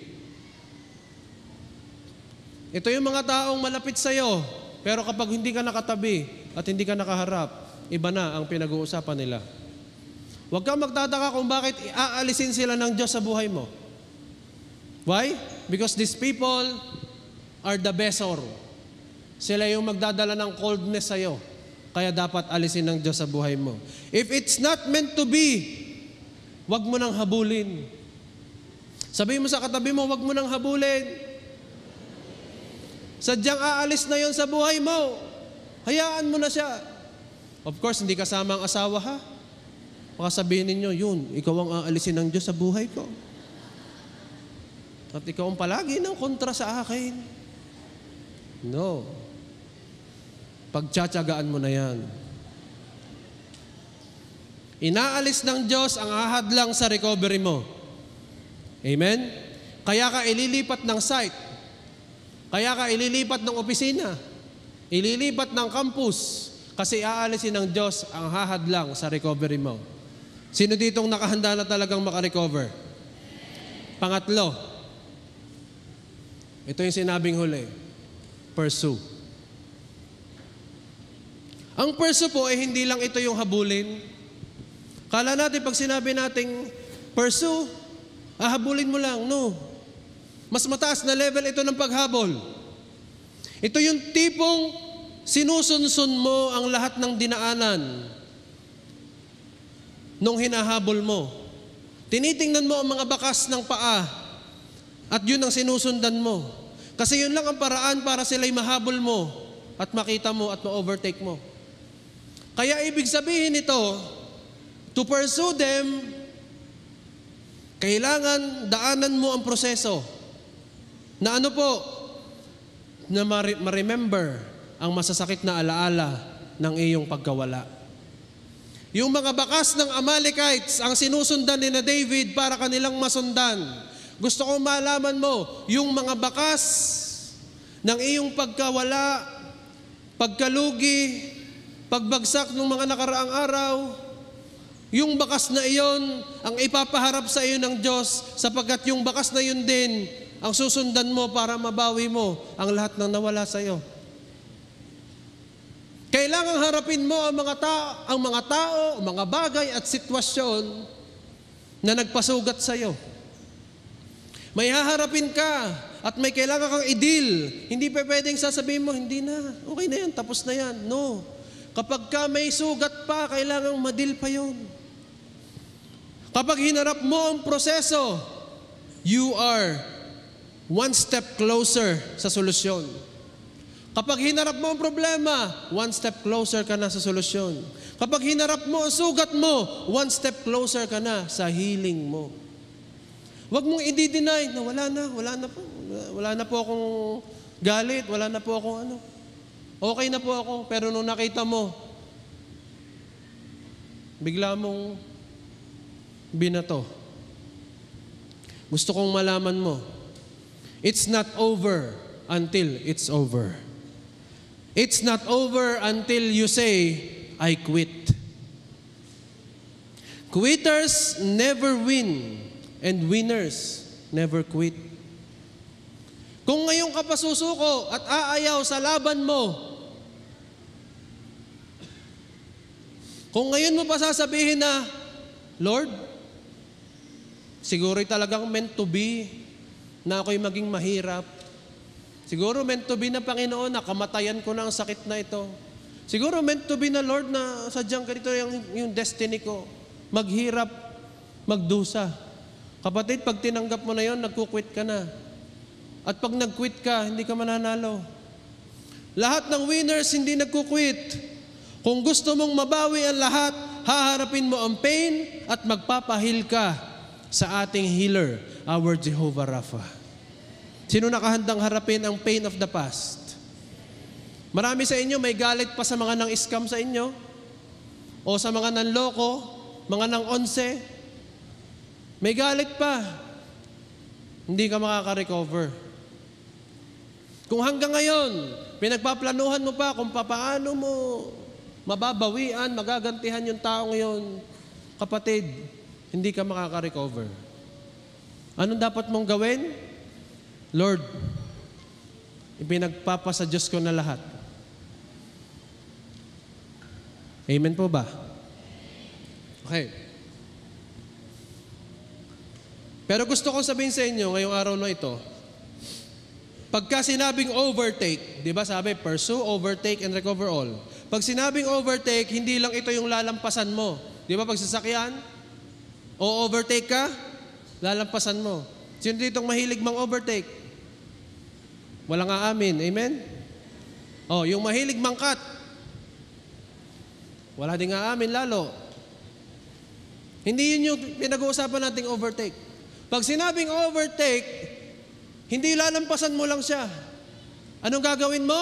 Ito yung mga taong malapit sa iyo, pero kapag hindi ka nakatabi at hindi ka nakaharap, iba na ang pinag-uusapan nila. Huwag kang magtataka kung bakit aalisin sila ng Diyos sa buhay mo. Why? Because these people are the Besor. Sila yung magdadala ng coldness sa iyo. Kaya dapat alisin ng Diyos sa buhay mo. If it's not meant to be, wag mo nang habulin. Sabihin mo sa katabi mo, wag mo nang habulin. Sadyang aalis na yon sa buhay mo. Hayaan mo na siya. Of course, hindi kasama ang asawa ha. Baka sabihin ninyo, yun, ikaw ang aalisin ng Diyos sa buhay ko. At ikaw ang palagi ng kontra sa akin. No. Pagtsatsagaan mo na yan. Inaalis ng Diyos ang ahadlang sa recovery mo. Amen? Kaya ka ililipat ng site. Kaya ka ililipat ng opisina. Ililipat ng campus. Kasi aalisin ng Diyos ang hahadlang sa recovery mo. Sino ditong nakahanda na talagang makarecover? Pangatlo. Ito yung sinabing huli. Pursue. Ang pursue po ay hindi lang ito yung habulin. Kala natin pag sinabi nating pursue, habulin mo lang. No. Mas mataas na level ito ng paghabol. Ito yung tipong sinusunsun mo ang lahat ng dinaanan nung hinahabol mo. Tinitingnan mo ang mga bakas ng paa at yun ang sinusundan mo. Kasi yun lang ang paraan para sila'y mahabol mo at makita mo at ma-overtake mo. Kaya ibig sabihin nito, to pursue them, kailangan daanan mo ang proseso na ano po, na ma-remember ang masasakit na alaala ng iyong pagkawala. Yung mga bakas ng Amalekites ang sinusundan ni na David para kanilang masundan. Gusto kong malaman mo, yung mga bakas ng iyong pagkawala, pagkalugi, pagbagsak ng mga nakaraang araw, yung bakas na iyon ang ipapaharap sa iyo ng Diyos sapagkat yung bakas na yun din ang susundan mo para mabawi mo ang lahat ng nawala sa iyo. Kailangang harapin mo ang mga tao, mga bagay at sitwasyon na nagpasugat sa iyo. May haharapin ka at may kailangan kang i-deal. Hindi pa pwedeng sasabihin mo, hindi na, okay na yan, tapos na yan. No. Kapag ka may sugat pa, kailangang ma-deal pa yun. Kapag hinarap mo ang proseso, you are one step closer sa solusyon. Kapag hinarap mo ang problema, one step closer ka na sa solusyon. Kapag hinarap mo ang sugat mo, one step closer ka na sa healing mo. Huwag mong i-deny na wala na po akong galit, wala na po akong ano. Okay na po ako, pero nung nakita mo, bigla mong binato. Gusto kong malaman mo, it's not over until it's over. It's not over until you say, I quit. Quitters never win, and winners never quit. Kung ngayon ka pa susuko at aayaw sa laban mo, kung ngayon mo pa sasabihin na, Lord, siguro talagang meant to be na ako'y maging mahirap. Siguro meant to be na Panginoon na kamatayan ko na ang sakit na ito. Siguro meant to be na Lord na sadyang ganito yung destiny ko. Maghirap, magdusa. Kapatid, pag tinanggap mo na yon, nagkukwit ka na. At pag nag-quit ka, hindi ka mananalo. Lahat ng winners hindi nagkukwit. Kung gusto mong mabawi ang lahat, haharapin mo ang pain at magpapahil ka sa ating healer, our Jehovah Rapha. Sino nakahandang harapin ang pain of the past? Marami sa inyo may galit pa sa mga nang-scam sa inyo o sa mga nanloko, mga nang-onse. May galit pa. Hindi ka makaka-recover. Kung hanggang ngayon, pinagpaplanuhan mo pa kung paano mo mababawian, magagantihan yung taong yon, kapatid, hindi ka makaka-recover. Anong dapat mong gawin? Lord, ipinagpapasa Diyos ko na lahat. Amen po ba? Okay. Pero gusto kong sabihin sa inyo ngayong araw na ito, pagka sinabing overtake, di ba sabi, pursue, overtake, and recover all. Pag sinabing overtake, hindi lang ito yung lalampasan mo. Di ba pag sasakyan, o overtake ka, lalampasan mo. Sino ditong mahilig mang-overtake? Walang aamin. Amen? O, yung mahilig mangkat, wala ding aamin lalo. Hindi yun yung pinag-uusapan nating overtake. Pag sinabing overtake, hindi lalampasan mo lang siya. Anong gagawin mo?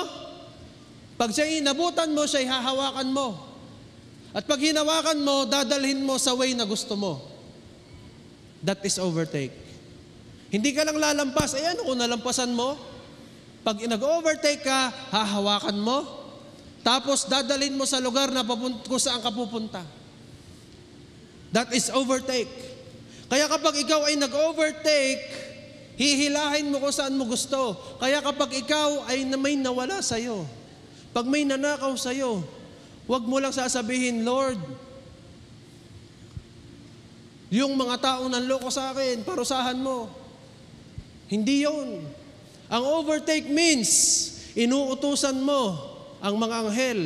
Pag siya inabutan mo, siya hahawakan mo. At pag hinawakan mo, dadalhin mo sa way na gusto mo. That is overtake. Hindi ka lang lalampas. Ayan, kung nalampasan mo, pag nag-overtake ka, hahawakan mo. Tapos dadalhin mo sa lugar na kung saan ka pupunta. That is overtake. Kaya kapag ikaw ay nag-overtake, hihilahin mo kung saan mo gusto. Kaya kapag ikaw ay may nawala sa'yo, pag may nanakaw sa'yo, Huwag mo lang sasabihin, Lord, yung mga taong nanloko sa akin, parusahan mo. Hindi yon. Ang overtake means, inuutusan mo ang mga anghel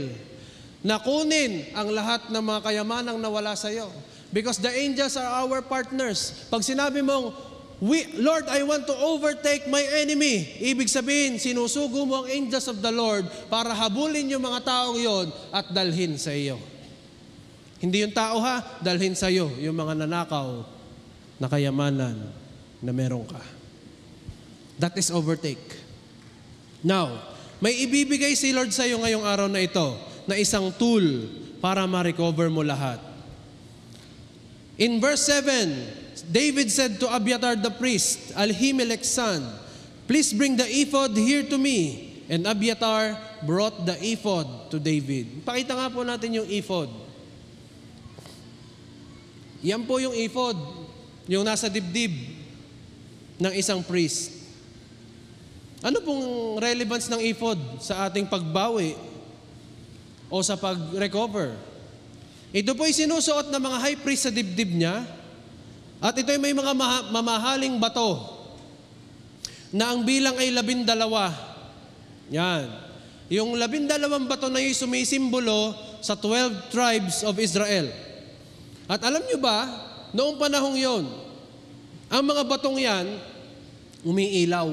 na kunin ang lahat ng mga kayamanang nawala sa iyo. Because the angels are our partners. Pag sinabi mong, Lord, I want to overtake my enemy. Ibig sabihin, sinusugo mo ang angels of the Lord para habulin yung mga taong yon at dalhin sa iyo. Hindi yung tao dalhin sa iyo yung mga nanakaw na kayamanan na meron ka. That is overtake. Now, may ibibigay si Lord sa iyo ngayong araw na ito na isang tool para ma-recover mo lahat. In verse 7, David said to Abiathar the priest, Ahimelech's son, please bring the ephod here to me. And Abiathar brought the ephod to David. Pakita nga po natin yung ephod. Yan po yung ephod, yung nasa dibdib ng isang priest. Ano pong relevance ng ephod sa ating pagbawi o sa pag-recover? Ito po'y sinusuot ng mga high priest sa dibdib niya, at ito'y may mga mamahaling bato na ang bilang ay 12. Yan. Yung 12 bato na yung sumisimbolo sa 12 tribes of Israel. At alam nyo ba, noong panahong yon, ang mga batong yan, umiilaw.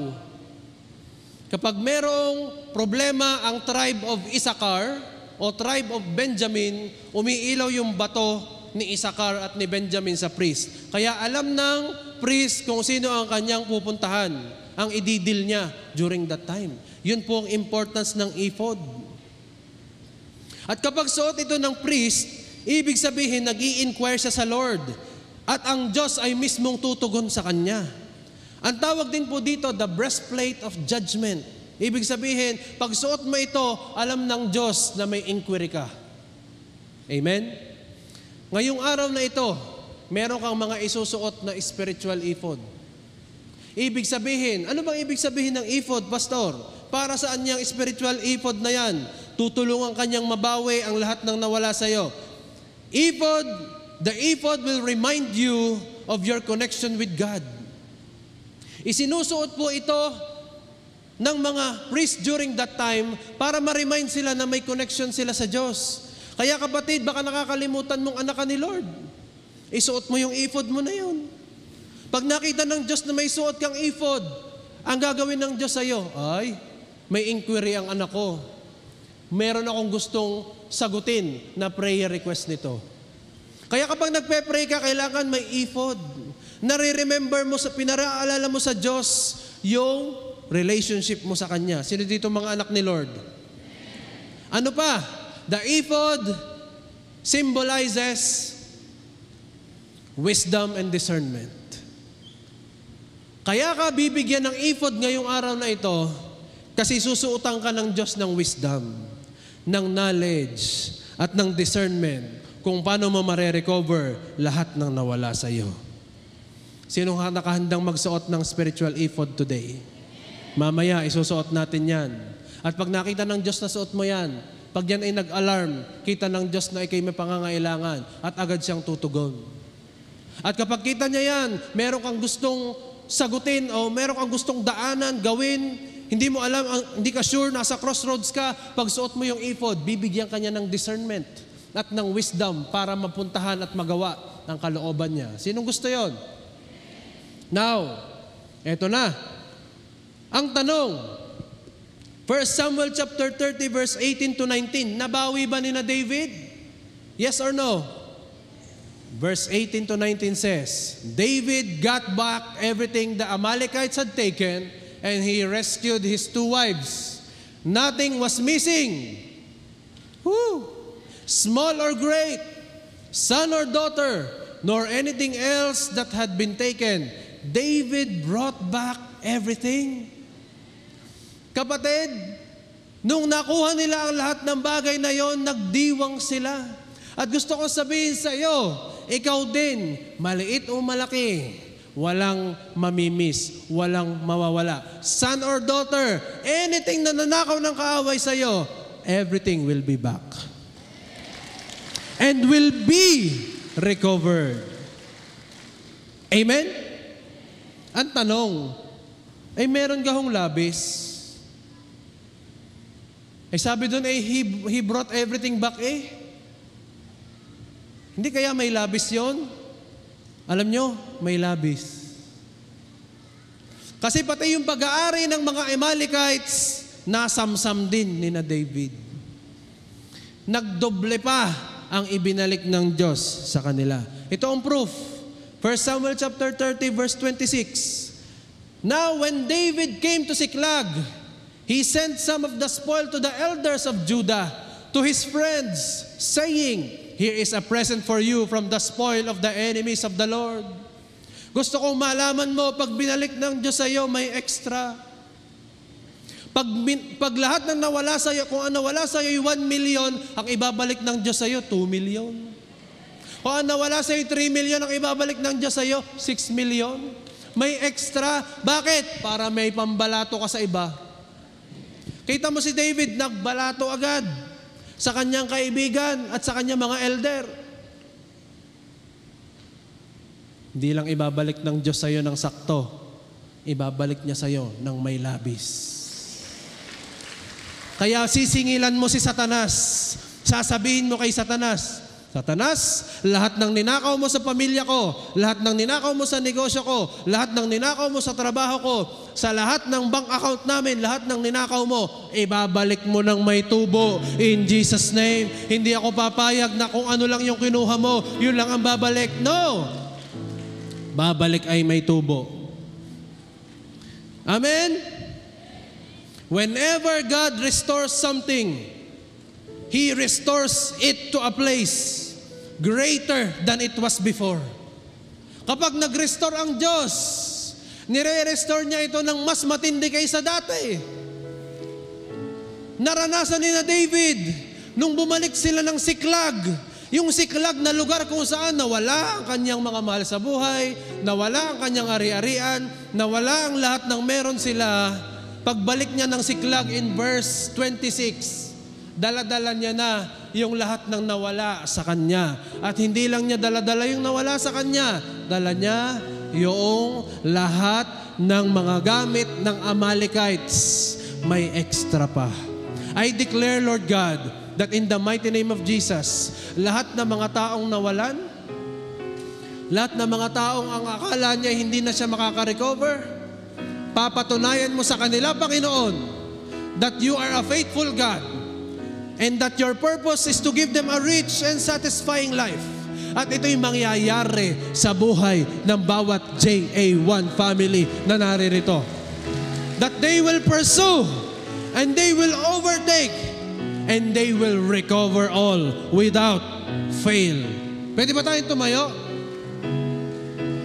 Kapag merong problema ang tribe of Issachar o tribe of Benjamin, umiilaw yung bato ni Issachar at ni Benjamin sa priest. Kaya alam ng priest kung sino ang kanyang pupuntahan, ang ididil niya during that time. Yun po ang importance ng ephod. At kapag suot ito ng priest, ibig sabihin nag-i-inquire siya sa Lord. At ang Diyos ay mismong tutugon sa kanya. Ang tawag din po dito, the breastplate of judgment. Ibig sabihin, pag suot mo ito, alam ng Diyos na may inquiry ka. Amen? Ngayong araw na ito, meron kang mga isusuot na spiritual ephod. Ibig sabihin, ano bang ibig sabihin ng ephod, Pastor? Para saan niyang spiritual ephod na yan? Tutulungan kanyang mabawi ang lahat ng nawala sa iyo. Ephod, the ephod will remind you of your connection with God. Isinusuot po ito ng mga priest during that time para ma-remind sila na may connection sila sa Diyos. Kaya kapatid, baka nakakalimutan mong anak ka ni Lord. Isuot mo yung ephod mo na yun. Pag nakita ng Diyos na may suot kang ephod, ang gagawin ng Diyos sa iyo, ay, may inquiry ang anak ko. Meron akong gustong sagutin na prayer request nito. Kaya kapag nagpe-pray ka, kailangan may ephod. Nare-remember mo, pinaraalala mo sa Diyos yung relationship mo sa Kanya. Sino dito mga anak ni Lord? Ano pa? The ephod symbolizes wisdom and discernment. Kaya ka bibigyan ng ephod ngayong araw na ito kasi susuotan ka ng Diyos ng wisdom, ng knowledge, at ng discernment kung paano mo mare-recover lahat ng nawala sa iyo. Sino nakahandang magsuot ng spiritual ephod today? Mamaya, isusuot natin yan. At pag nakita ng Diyos na suot mo yan, pag yan ay nag-alarm, kita ng Diyos na ikay may pangangailangan at agad siyang tutugon. At kapag kita niya yan, meron kang gustong sagutin o meron kang gustong daanan, gawin, hindi mo alam, hindi ka sure, nasa crossroads ka, pag suot mo yung ephod, bibigyan ka niya ng discernment at ng wisdom para mapuntahan at magawa ang kalooban niya. Sinong gusto yon? Now, eto na. Ang tanong, 1 Samuel chapter 30 verse 18 to 19, nabawi ba ni na David? Yes or no? Verse 18 to 19 says, David got back everything the Amalekites had taken, and he rescued his 2 wives. Nothing was missing. Woo! Small or great, son or daughter, nor anything else that had been taken. David brought back everything. Kapatid, nung nakuha nila ang lahat ng bagay na yon, nagdiwang sila. At gusto ko sabihin sa iyo, ikaw din, maliit o malaki, walang mamimiss, walang mawawala. Son or daughter, anything na nanakaw ng kaaway sa iyo, everything will be back. and will be recovered. Amen? Ang tanong, ay meron ka hong labis? Ay sabi doon, he brought everything back Hindi kaya may labis yon? Alam nyo, may labis. Kasi pati yung pag-aari ng mga Amalekites, nasamsam din ni na David. Nagdoble pa ang ibinalik ng Diyos sa kanila. Ito ang proof. 1 Samuel chapter 30 verse 26. Now when David came to Siklag, he sent some of the spoil to the elders of Judah, to his friends, saying, here is a present for you from the spoil of the enemies of the Lord. Gusto kong malaman mo, pag binalik ng Diyos sa iyo, may extra. Pag lahat ng nawala sa iyo, kung ang nawala sa iyo 1 million, ang ibabalik ng Diyos sa iyo, 2 million. Kung ang nawala sa iyo 3 million, ang ibabalik ng Diyos sa iyo, 6 million. May extra. Bakit? Para may pambalato ka sa iba. Kita mo si David, nagbalato agad sa kanyang kaibigan at sa kanyang mga elder. Hindi lang ibabalik ng Diyos sa iyo ng sakto, ibabalik niya sa iyo ng may labis. Kaya sisingilan mo si Satanas, sasabihin mo kay Satanas, Satanas, lahat ng ninakaw mo sa pamilya ko, lahat ng ninakaw mo sa negosyo ko, lahat ng ninakaw mo sa trabaho ko, sa lahat ng bank account namin, lahat ng ninakaw mo, ibabalik mo ng may tubo. In Jesus' name, hindi ako papayag na kung ano lang yung kinuha mo, yun lang ang babalik. No! Babalik ay may tubo. Amen? Whenever God restores something, He restores it to a place greater than it was before. Kapag nag-restore ang Diyos, nire-restore niya ito ng mas matindi kaysa dati. Naranasan ni na David, nung bumalik sila ng Siklag, yung Siklag na lugar kung saan nawala ang kanyang mga mahal sa buhay, nawala ang kanyang ari-arian, nawala ang lahat ng meron sila. Pagbalik niya ng Siklag in verse 26, dala-dala niya na yung lahat ng nawala sa kanya. At hindi lang niya dala-dala yung nawala sa kanya, dala niya yung lahat ng mga gamit ng Amalekites. May extra pa. I declare, Lord God, that in the mighty name of Jesus, lahat ng mga taong nawalan, lahat ng mga taong ang akala niya hindi na siya makaka-recover, papatunayan mo sa kanila, Panginoon, that you are a faithful God and that your purpose is to give them a rich and satisfying life. At ito'y mangyayari sa buhay ng bawat JA1 family na naririto. That they will pursue and they will overtake and they will recover all without fail. Pwede ba tayong tumayo?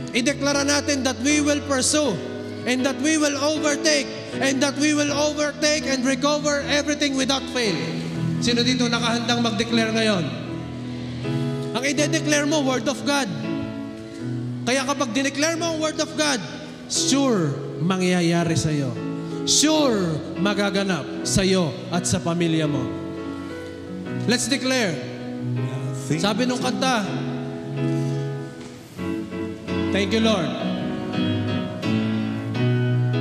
Ideklara natin that we will pursue and that we will overtake and that we will overtake and recover everything without fail. Sino dito nakahandang mag-declare ngayon? Ang i-declare mo, Word of God. Kaya kapag dineclare mo ang Word of God, sure, mangyayari sa iyo. Sure, magaganap sa iyo at sa pamilya mo. Let's declare. Sabi nung kanta, thank you, Lord.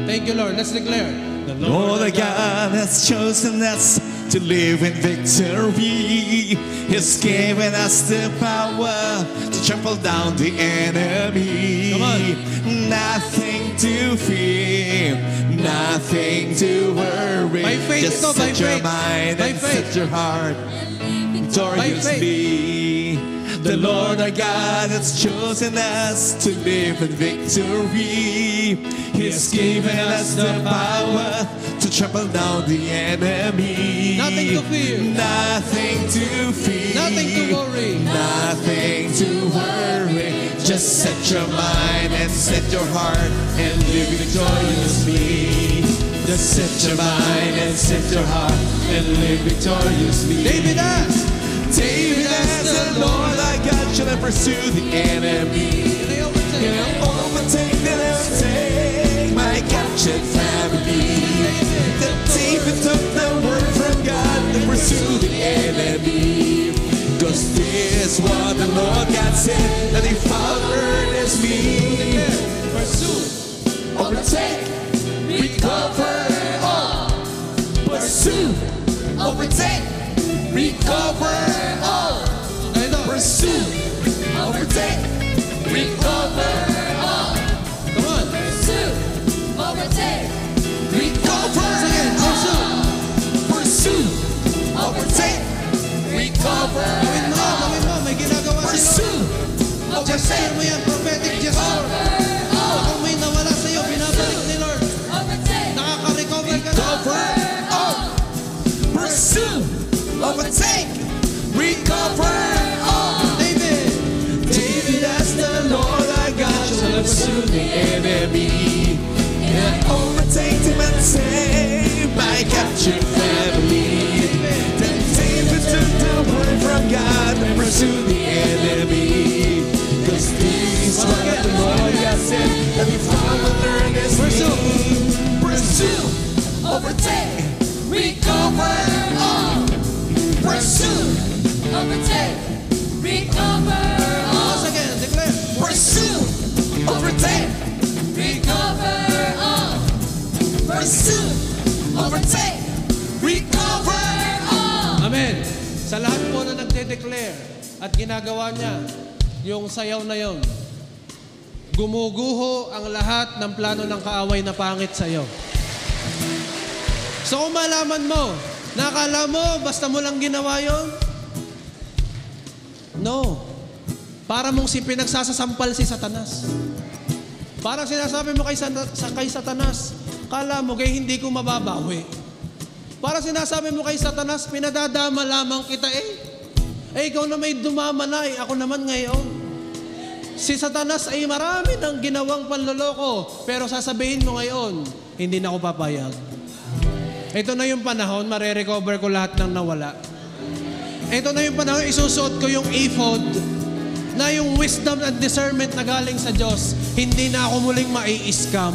Thank you, Lord. Let's declare. The Lord our God has chosen us to live in victory. He's given us the power to trample down the enemy. Come on. Nothing to fear, nothing to worry. By faith Just ito, by set your faith. mind By and faith. set your heart victoriously. The Lord our God has chosen us to live in victory. He's given us the power to trample down the enemy. Nothing to fear. Nothing to fear. Nothing to worry. Nothing to worry. Just set your mind and set your heart and live victoriously. Just set your mind and set your heart and live victoriously. David asked, David asked the Lord our God, shall I pursue the enemy? they overtake. Can I overtake and overtake my captured family? The David took the word from God to pursue the enemy. 'Cause this said that if I'll earnest me, pursue, overtake, recover all. Pursue, overtake, recover all. Pursue, overtake, recover all. Come on. Pursue, overtake, Recover again. Pursue, overtake, recover Gawin mo, all. gawin mo. May ginagawa si Lord. Pursue, Just share mo yan, prophetic gesture. Kung may nawala sa'yo, binabalik ni Lord. overtake, Nakaka-recover ka na. recover all. Pursue, overtake, recover all. David. David asked the Lord, I got you to pursue the enemy and overtake him and save my captured family. Then David took the word from God and pursued the enemy. Cause this is what the Lord has said, that if I will learn this, pursue, overtake, recover all. Pursue, overtake, recover all, Once again, declare. pursue, overtake, recover all, pursue, overtake, recover all. Amen. Sa lahat po na nagde-declare at ginagawa niya yung sayaw na yon, gumuguho ang lahat ng plano ng kaaway na pangit sa iyo. So kung malaman mo, nakala mo, basta mo lang ginawa yon? No. Para mong si pinagsasasampal si Satanas. Parang sinasabi mo kay Satanas, kala mo kay hindi ko mababawi. Parang sinasabi mo kay Satanas, pinadadama lamang kita ikaw na may dumama na ako naman ngayon. Si Satanas ay marami ng ginawang panloloko, pero sasabihin mo ngayon, hindi na ako papayag. Ito na yung panahon, mare-recover ko lahat ng nawala. Ito na yung panahon, isusuot ko yung ephod na yung wisdom and discernment na galing sa Diyos. Hindi na ako muling mai-scam.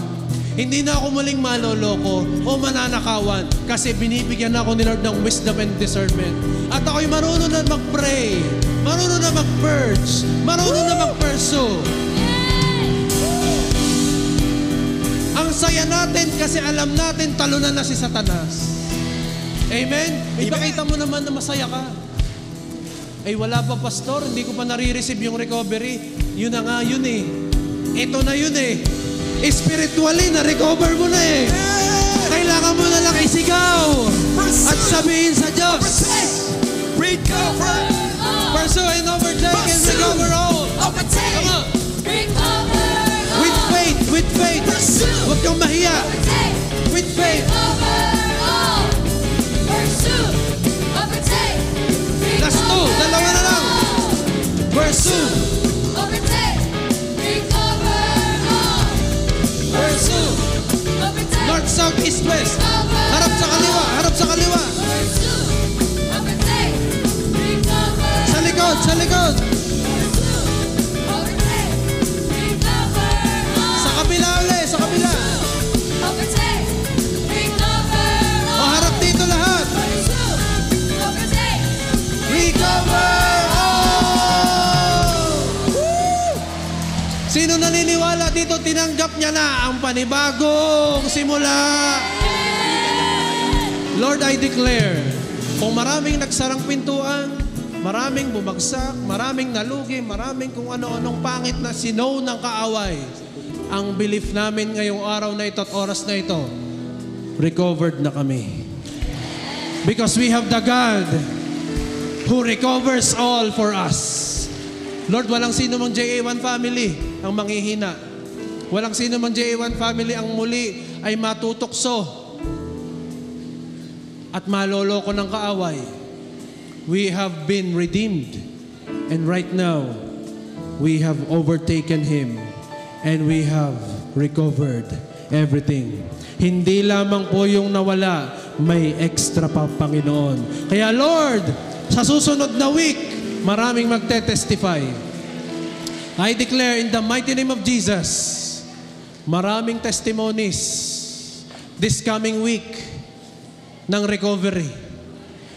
Hindi na ako muling maloloko o mananakawan kasi binibigyan ako ni Lord ng wisdom and discernment. At ako'y marunong na mag-pray, marunong na mag-purge, marunong na mag-pursue. Ang saya natin kasi alam natin talunan na si Satanas. Amen? Ipakita mo naman na masaya ka. Ay wala pa pastor, hindi ko pa nare-receive yung recovery. Yun na nga yun Ito na yun Spiritually, na-recover mo na Kailangan mo na lang isigaw at sabihin sa Diyos, Recover, pursue and overtake and recover all. overtake, Come on. recover all, With faith. pursue, Huwag kang mahiya. overtake, With faith. recover all, pursue, overtake, Last two, dalawa na lang. Pursue, overtake, recover all, pursue. overtake, North, south, east, west. Harap sa kaliwa, harap sa kaliwa. pursue, overtake, recover, Sa likod, sa likod. pursue, overtake, recover all, Sa kabila ulit, sa kabila. overtake, recover O all, harap dito lahat. pursue, overtake, Recover all! Sino naniniwala dito tinanggap niya na ang panibagong simula? Lord, I declare, kung maraming nagsarang pintuan, maraming bumagsak, maraming nalugi, maraming kung ano-anong pangit na sinow ng kaaway, ang belief namin ngayong araw na ito at oras na ito, recovered na kami. Because we have the God who recovers all for us. Lord, walang sino mang JA1 family ang manghihina. Walang sino mang JA1 family ang muli ay matutokso at maloloko ng kaaway. We have been redeemed. And right now, we have overtaken him and we have recovered everything. Hindi lamang po yung nawala, may extra pa, Panginoon. Kaya Lord, sa susunod na week, maraming magte-testify. I declare in the mighty name of Jesus, maraming testimonies this coming week ng recovery.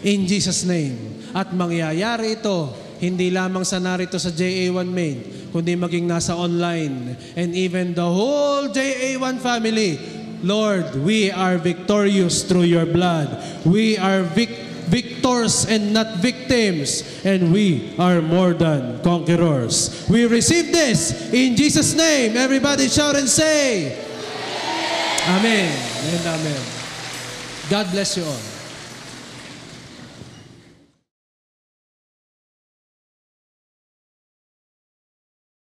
In Jesus' name. At mangyayari ito hindi lamang sa narito sa JA1 Main, kundi maging nasa online, and even the whole JA1 family. Lord, we are victorious through your blood. We are victors and not victims, and we are more than conquerors. We receive this in Jesus' name. Everybody shout and say, Amen and Amen. God bless you all.